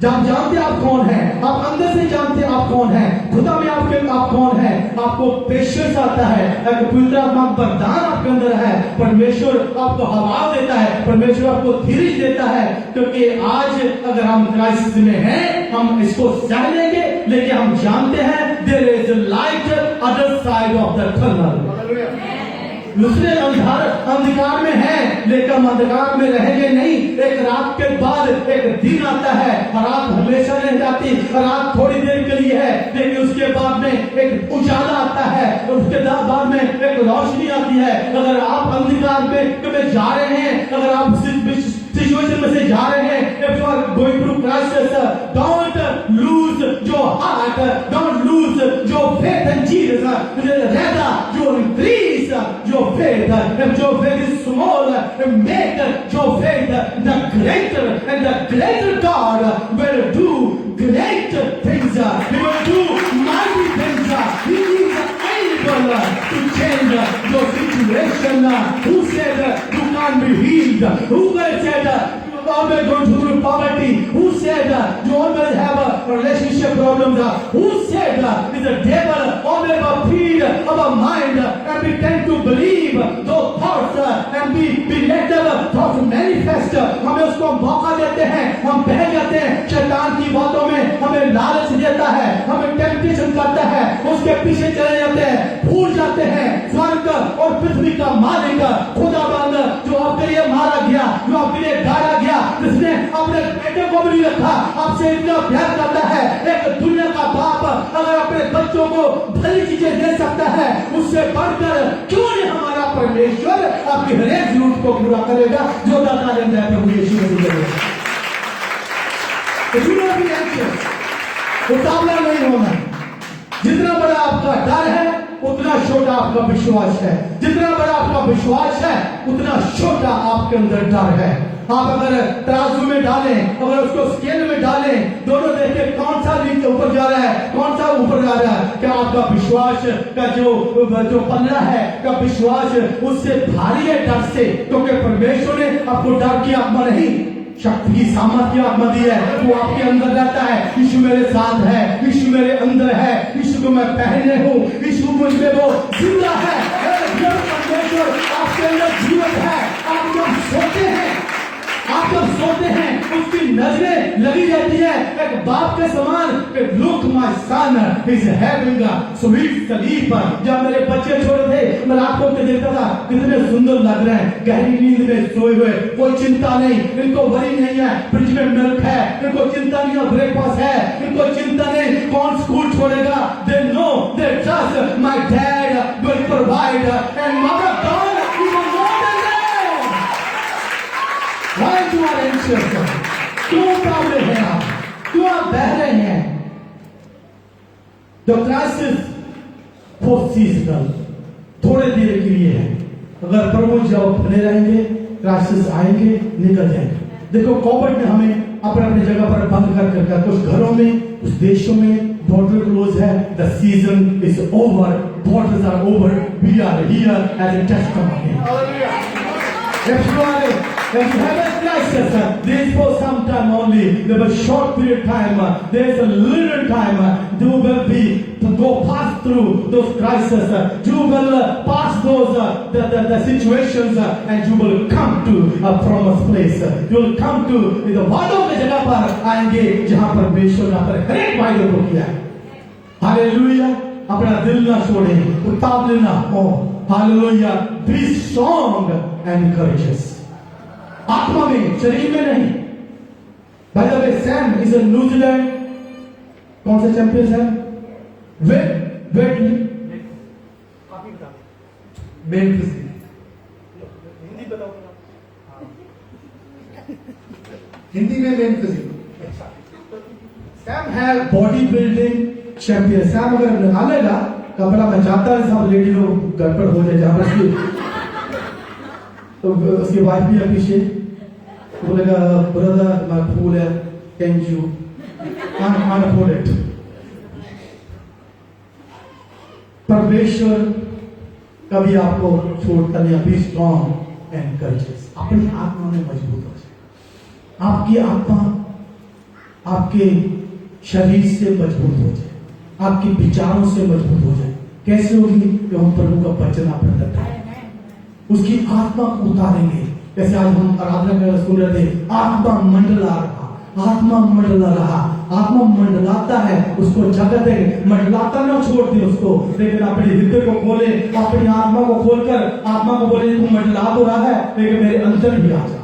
जब जानते आप कौन हैं, आप अंदर से जानते आप कौन हैं, खुदा में आप कौन हैं, आपको पेशेंस आता है, एक पवित्र आत्मा वरदान आपके अंदर है, परमेश्वर आपको हवा देता है, परमेश्वर आपको धीरज देता है। क्योंकि आज अगर हम क्राइसिस में हैं, हम इसको सह लेंगे, लेकिन हम जानते हैं there is a light other side of the tunnel. दूसरे अंधकार में है, लेकिन हम अंधकार में रहेंगे नहीं। एक रात के बाद एक दिन आता है, और रात हमेशा नहीं जाती, रात थोड़ी देर के लिए है, लेकिन उसके बाद में एक उजाला आता है, और उसके बाद में एक रोशनी आती है। अगर आप अंधकार में जा रहे हैं, अगर आप सिचुएशन में से जा रहे हैं, if you are going through crisis, don't lose your heart, don't lose your faith in Jesus, rather you increase your faith. If your faith is small, make your faith the greater, and the greater God will do great things. He will do mighty things. He is able to change your situation. Who said you can't be healed? Who said you always going through poverty? Who said you always have relationship problems? Who said is the devil always feed our mind, and we tend to believe those thoughts and we let them thoughts manifest. हमें उसको मौका देते हैं, हम बह जाते हैं शैतान की बातों में, हमें लालच देता है, हमें टेम्पटेशन करता है, उसके पीछे चले जाते हैं, भूल जाते हैं स्वर्ग और पृथ्वी का मालिक खुदाबंद जो आपके लिए मारा गया, जो आपके लिए गाड़ा गया, जिसने अपने बेटे को भी नहीं रखा, आपसे इतना प्यार करता है। एक दुनिया का बाप अगर अपने बच्चों को भली चीजें दे सकता है, उससे बढ़कर क्यों नहीं हमारा परमेश्वर आपकी हर एक जरूरत को पूरा करेगा जो दाता देता है प्रभु यीशु मसीह। उतावला नहीं होना। जितना बड़ा आपका डर है उतना छोटा आपका विश्वास है, जितना बड़ा आपका विश्वास है उतना छोटा आपके अंदर डर है। आप अगर तराजू में डालें, अगर उसको स्केल में डालें, दोनों देखें कौन सा नीचे ऊपर जा रहा है, कौन सा ऊपर जा रहा है, क्या आपका विश्वास का जो पन्ना है का विश्वास उससे भारी है डर से? क्योंकि परमेश्वर ने आपको डर की आत्मा नहीं, शक्ति की सामर्थ्य की आत्मा दी है। वो आपके अंदर रहता है। यीशु मेरे साथ है, यीशु मेरे अंदर है, यीशु को मैं पहने हूँ, यीशु मुझ में वो जिंदा है। परमेश्वर आपके अंदर जीवन है। आप जब सोते हैं, आप जब सोते हैं उसकी नजरें लगी रहती है एक बाप के समान। Look my son is having a sweet sleep. जब मेरे बच्चे छोटे थे मैं रात को देखता था कितने सुंदर लग रहे हैं, गहरी नींद में सोए हुए, कोई चिंता नहीं, इनको वरी नहीं है, फ्रिज में मिल्क है, इनको चिंता नहीं है, ब्रेकफास्ट है, इनको चिंता नहीं कौन स्कूल छोड़ेगा। They know, they trust my dad will provide and mother God is more than that. Why you are anxious? क्यों उतावले हैं आप? क्यों आप बह रहे हैं? The crisis for seasonal, थोड़े देर के लिए है। अगर प्रभु जब बने रहेंगे, क्राइसिस आएंगे, निकल जाएंगे। देखो कोविड ने हमें अपने अपनी जगह पर बंद कर कर कुछ घरों में, कुछ देशों में बॉर्डर क्लोज है। The season is over, borders are over, we are here as a testimony. If you have a crisis, this is for some time only. There was short period time. There is a little time. You will be to go pass through those crises. You will pass those the situations, and you will come to a promised place. You will come to the वादों की जगह पर आएंगे जहाँ पर परमेश्वर ने अपने हर एक वादों को किया है। हालेलुया! अपना दिल ना छोड़े, उतावले ना हो। Hallelujah! Be strong and courageous. आत्मा में, शरीर में नहीं। By the way, Sam is a New Zealand कौन सा चैंपियन है? Wait main physique. हिंदी बताओ। हिंदी में मेन फिजिक। सैम है बॉडी बिल्डिंग चैंपियन। सैम अगर निकालेगा कपड़ा में जाता है, सब लेडी लोग गड़बड़ हो जाए जहां पर तो उसकी वाइफ भी पीछे बोलेगा ब्रदर माय फूल है, can you can't afford it। परमेश्वर कभी आपको छोड़ता नहीं। Be strong and courageous. अपनी आत्मा में मजबूत हो जाए, आपकी आत्मा आपके शरीर से मजबूत हो जाए, आपके विचारों से मजबूत हो जाए। कैसे होगी? कि हम प्रभु का वचन आप अंदर डालें, उसकी आत्मा को उतारेंगे। जैसे आज हम आराधना में सुन रहे थे, आत्मा मंडला रहा, आत्मा मंडला रहा। आत्मा मंडलाता है, उसको जगत है, मंडलाता ना छोड़ दे उसको, लेकिन अपने हृदय को खोले, अपनी आत्मा को खोलकर आत्मा को बोले तू मंडला तो रहा है लेकिन मेरे अंदर भी आ जा।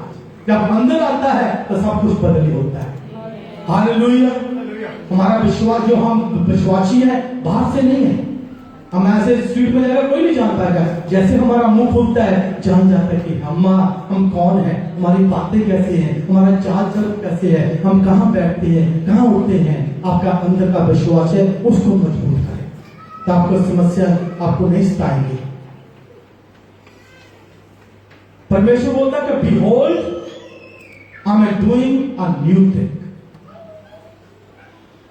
जब अंदर आता है तो सब कुछ बदल होता है। हालेलुया! हमारा विश्वास जो हम विश्वासी है बाहर से नहीं है। हम ऐसे स्ट्रीट में जाकर कोई नहीं जान पाएगा। जैसे हमारा मुंह खुलता है जान जाता है कि हम कौन है, हमारी बातें कैसे हैं, हमारा चाल चल कैसे है, हम कहाँ बैठते हैं, कहाँ उठते हैं। आपका अंदर का विश्वास है, उसको मजबूत करें तो आपको समस्या आपको नहीं सताएंगी। परमेश्वर बोलता है कि behold I am doing a new thing.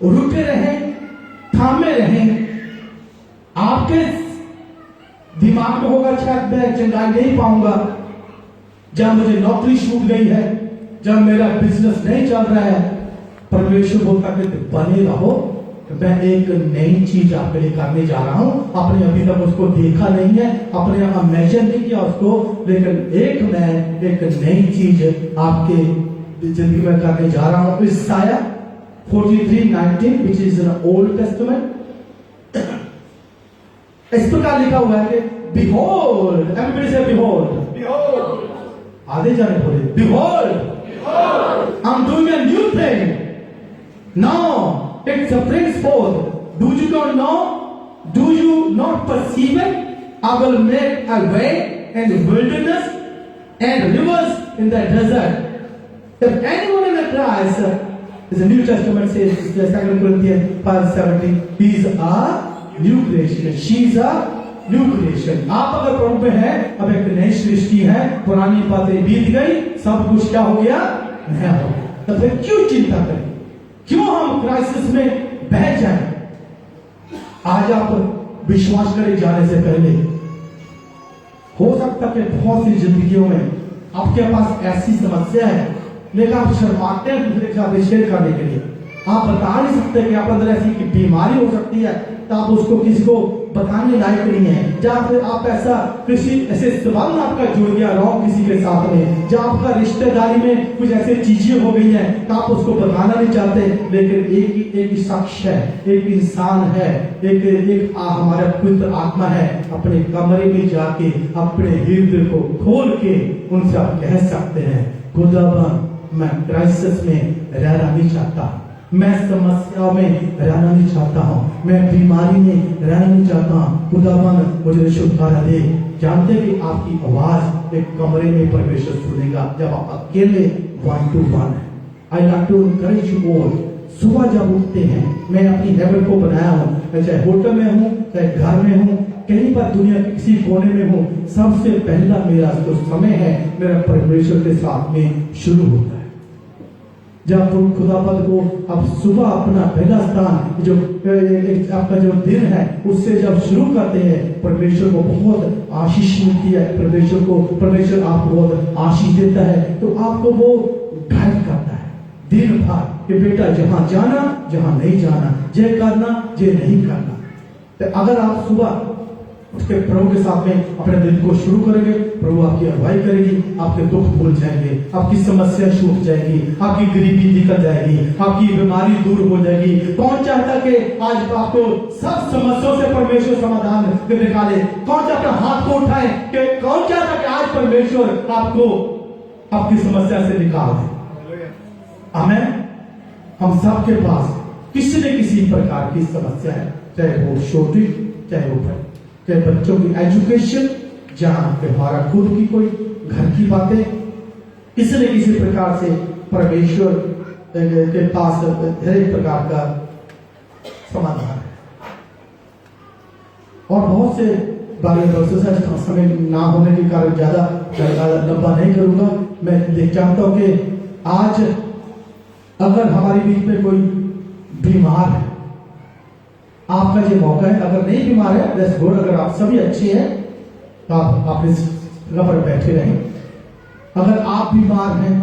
रुके रहें, थामे रहें। आपके दिमाग में होगा शायद मैं चंगाई नहीं पाऊंगा, जब मुझे नौकरी छूट गई है, जब मेरा बिजनेस नहीं चल रहा है। परमेश्वर बोलता कि बने रहो, मैं एक नई चीज आपके लिए करने जा रहा हूं। आपने अभी तक उसको देखा नहीं है, आपने इमेजिन नहीं किया उसको, लेकिन मैं एक नई चीज आपके जिंदगी में करने जा रहा हूं। ईसाया 43:19 which is in Old Testament, इस प्रकार लिखा हुआ है कि behold, everybody say behold, Behold, आधे जाने बोले behold, I'm doing a new thing. Now it springs forth. Do you not know? Do you not perceive it? I will make a way in the wilderness and rivers in the desert. If anyone in the Christ, as the New Testament says, 2 Corinthians 5:17, he is a new creation. She is a new creation. आप अगर प्रभु में हैं, अब एक नई सृष्टि है, पुरानी बातें बीत गई, सब कुछ क्या हो गया? नया हो गया। तो फिर क्यों चिंता करें? क्यों हम क्राइसिस में बह जाएं? आज आप विश्वास करें जाने से पहले, हो सकता है बहुत सी जिंदगियों में आपके पास ऐसी समस्या है, लेकिन आप शर्माते हैं दूसरे के साथ शेयर करने के लिए। आप बता नहीं सकते कि आप अंदर ऐसी बीमारी हो सकती है, तो आप उसको किसी को बताने लायक नहीं है। जहाँ फिर आप किसी ऐसे संबंध आपका जुड़ गया रॉन्ग किसी के साथ में, जहाँ आपका रिश्तेदारी में कुछ ऐसी चीजें हो गई हैं, तो आप उसको बताना नहीं चाहते, लेकिन एक शख्स है, एक इंसान है, एक हमारा पवित्र आत्मा है, अपने कमरे में जाके अपने हृदय को खोल के उनसे आप कह सकते हैं, खुदावन मैं क्राइसिस में रहना नहीं चाहता, मैं समस्याओं में रहना नहीं चाहता हूँ, मैं बीमारी में रहना नहीं चाहता हूँ, खुदावन मुझे छुटकारा दे। जानते कि आपकी आवाज एक कमरे में परमेश्वर सुनेगा जब आप अकेले 1 to 1 है। I like to encourage you all, सुबह जब उठते हैं, मैं अपनी हैबिट को बनाया हूँ, चाहे होटल में हूँ, चाहे घर में हूँ, कहीं पर दुनिया के किसी कोने में हूँ, सबसे पहला मेरा जो समय है मेरा परमेश्वर के साथ में शुरू होता है। जब खुदाबंद को आप सुबह अपना पहला स्थान जो आपका जो दिन है उससे जब शुरू करते हैं, परमेश्वर को बहुत आशीष मिलती है, परमेश्वर आपको बहुत आशीष देता है, तो आपको वो गाइड करता है दिन भर कि बेटा जहां जाना जहां नहीं जाना, ये करना ये नहीं करना। तो अगर आप सुबह उसके प्रभु के साथ में अपने दिन को शुरू करेंगे, प्रभु आपकी अगुवाई करेगी, आपके दुख भूल जाएंगे, आपकी समस्या छूट जाएगी, आपकी गरीबी निकल जाएगी, आपकी बीमारी दूर हो जाएगी। कौन चाहता कि आज आपको सब समस्याओं से परमेश्वर समाधान निकाले? कौन चाहता हाथ को उठाए कि कौन चाहता कि आज परमेश्वर आपको आपकी समस्या से निकाल दे? आमीन। हम सबके पास किसी न किसी प्रकार की समस्या है, चाहे वो छोटी चाहे वो बड़ी, चाहे बच्चों की एजुकेशन, जहां पे हमारा खुद की कोई घर की बातें, किसी न किसी प्रकार से परमेश्वर के पास हर एक प्रकार का समाधान है। और बहुत से बारे में समय ना होने के कारण ज्यादा लंबा नहीं करूंगा। मैं चाहता हूं कि आज अगर हमारे बीच में कोई बीमार है, आपका ये मौका है। अगर नहीं बीमार है दैट्स गुड, अगर आप सभी अच्छे हैं तो आप इस जगह पर बैठे रहें। अगर आप बीमार हैं,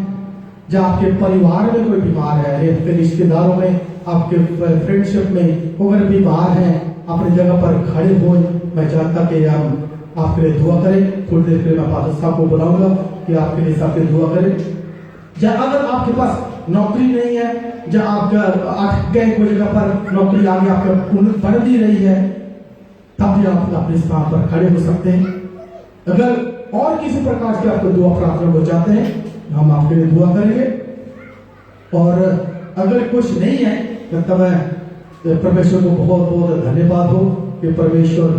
या आपके परिवार में कोई बीमार है, आपके रिश्तेदारों में, आपके फ्रेंडशिप में अगर बीमार हैं, अपनी जगह पर खड़े हो। मैं चाहता कि हम आपके लिए दुआ करें। थोड़ी देर के लिए मैं फादर साहब को बुलाऊंगा कि आपके लिए सबके दुआ करें। या अगर आपके पास नौकरी नहीं है, जब आपका कोई जगह पर नौकरी आगे आपका बढ़ दी रही है, तब भी आप अपने स्थान पर खड़े हो सकते हैं। अगर और किसी प्रकार की आपको दुआ प्रार्थना हो जाते हैं, हम आपके लिए दुआ करेंगे। और अगर कुछ नहीं है तब परमेश्वर को बहुत बहुत धन्यवाद हो कि परमेश्वर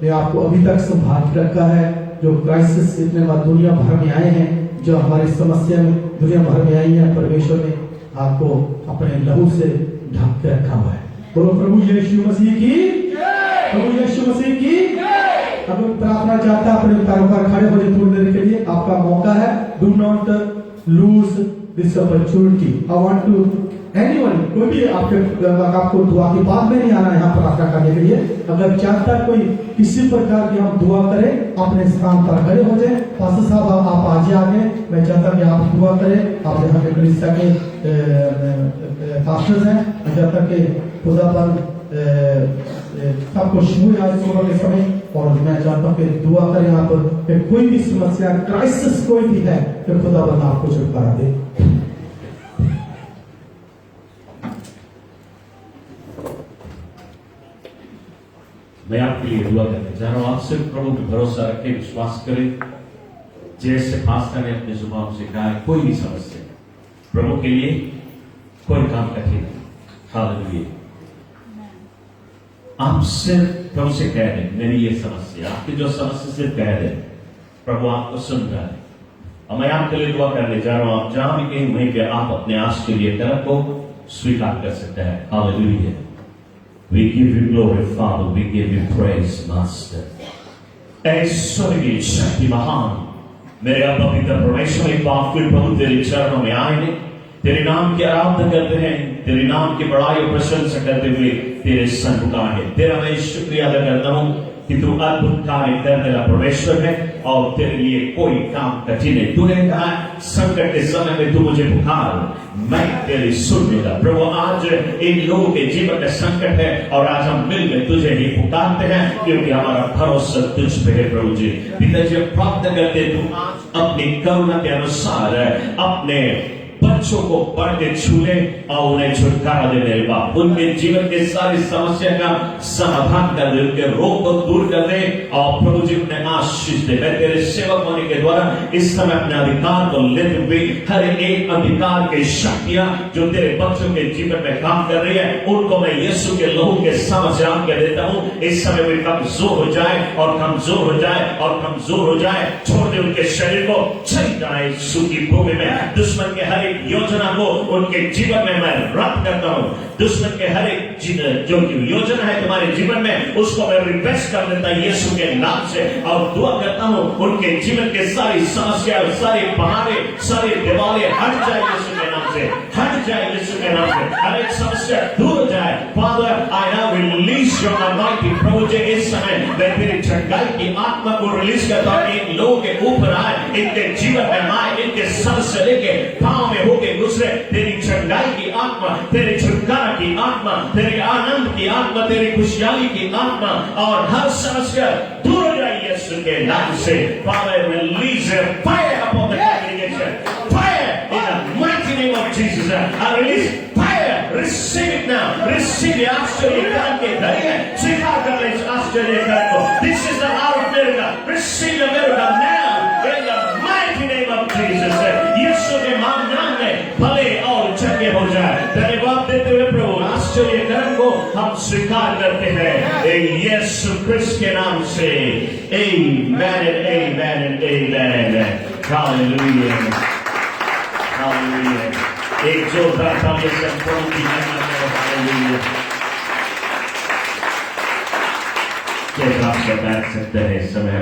ने आपको अभी तक संभाल के रखा है। जो क्राइसिस इतने बार दुनिया भर में आए हैं, जो हमारी समस्या में दुनिया भर में आई है, परमेश्वर ने आपको अपने लहू से ढक के रखा हुआ है। बोलो प्रभु यीशु मसीह की, प्रभु यीशु मसीह की। अगर प्रार्थना चाहता है अपने पैरों पर खड़े हो जाए थोड़ी देर के लिए, आपका मौका है। Do not lose this opportunity. I want to anyone, कोई भी आपको दुआ की बात में नहीं आना यहाँ प्रार्थना करने के लिए। अगर चाहता कोई किसी प्रकार की हम दुआ करें, अपने स्थान पर खड़े हो जाए। पास्टर साहब आप आज आगे, मैं चाहता कि आप दुआ करें। आप यहाँ पे कलीसिया के पास्टर्स हैं, मैं चाहता कि खुदाबंद सबको शुरू आज सुबह के समय, और मैं चाहता हूँ कि दुआ करें आप कि कोई भी समस्या, क्राइसिस कोई भी है, कि खुदा बंदा आपको छुटकारा दे। मैं आपके लिए दुआ करने जा रहा हूं। आप सिर्फ प्रभु पे भरोसा रखें, विश्वास करें। जैसे पास्टर ने अपने जुबान से कहा, कोई भी समस्या प्रभु के लिए कोई काम कठिन नहीं। हालेलुया। आप सिर्फ प्रभु से कह दें, मेरी ये समस्या, आपकी जो समस्या सिर्फ कह दें, प्रभु आपको सुन रहा है। और मैं आपके लिए दुआ करने जा रहा हूं। आप जहां भी कहीं वहीं पे आप अपने आस के लिए तरफ को स्वीकार कर सकते हैं। Hallelujah. We give you glory, Father. We give you praise, Master. ऐ स्वर्गीय शक्ति महान मेरे अब्बा पिता परमेश्वर, एक बार फिर प्रभु तेरे चरणों में आए हैं, तेरे नाम की आराधना करते हैं, तेरे नाम की बड़ाई और प्रशंसा करते हुए तेरे सन्मुख आए हैं। तेरा मैं शुक्रिया अदा करता हूं कि तू अद्भुत कार्य करने वाला परमेश्वर है और तेरे लिए कोई काम कठिन है। तूने कहा संकट के समय में तू मुझे पुकार, मैं तेरी सुन लूंगा। प्रभु आज इन लोगों के जीवन में संकट है और आज हम मिलकर तुझे ही पुकारते हैं, क्योंकि हमारा भरोसा तुझ पे है। प्रभु जी पिताजी प्रार्थना करते, तू आज अपनी करुणा के अनुसार अपने बच्चों को बढ़ के छू ले और उन्हें छुटकारा दे मेरे बाप। उनके जीवन के सारी समस्या का समाधान कर दे, उनके रोग को दूर कर दे और प्रभु जी उन्हें आशीष दे। मैं तेरे सेवक होने के द्वारा इस समय अपने अधिकार को लेते हुए हर एक अधिकार की शक्तियां जो तेरे बच्चों के जीवन में काम कर रही है, उनको मैं यीशु के लहू के समझ के देता हूं। इस समय वे कमजोर हो जाए और कमजोर हो जाए और कमजोर हो जाए। छोड़ दे उनके शरीर को, चल जाए यीशु की भूमि में। दुश्मन के हर योजना को उनके जीवन में मैं रद्द करता हूं। दुश्मन के हर एक जो योजना है तुम्हारे जीवन में, उसको मैं रिवर्स कर देता हूं यीशु के नाम से। और दुआ करता हूं उनके जीवन के सारी समस्या, सारे बहाने, सारे दीवारें हट जाए यीशु के नाम से, हट जाए यीशु के नाम से। हर एक समस्या दूर हो जाए। Father I have release your anointing. प्रभु जी इस समय मैं तेरी चंगाई की आत्मा को रिलीज करता हूं। इन लोगों के ऊपर आए, इनके जीवन में आए, इनके सर से लेके पांव में होके गुजरे। तेरी चंगाई की आत्मा, तेरे छुटकारा की आत्मा, तेरे आनंद की आत्मा, तेरी खुशहाली की आत्मा और हर समस्या दूर हो जाए यीशु के नाम से। Father release fire upon the congregation, fire in the mighty name of Jesus. I release fire. Receive it now. Receive the आश्चर्यकर्म के धैर्य, स्वीकार कर ले इस आश्चर्यकर्म को। This is the hour of miracle. Receive the miracle now in the mighty name of Jesus. यीशु के नाम में भले और चंगे हो जाए। धन्यवाद देते हुए प्रभु आश्चर्यकर्म को हम स्वीकार करते हैं यीशु क्रिस्त के नाम से। Amen and amen and amen. Hallelujah. Hallelujah. एक जोरदार ताली से प्रभु की महिमा करो। Hallelujah. क्या आप बैठ सकते हैं इस समय?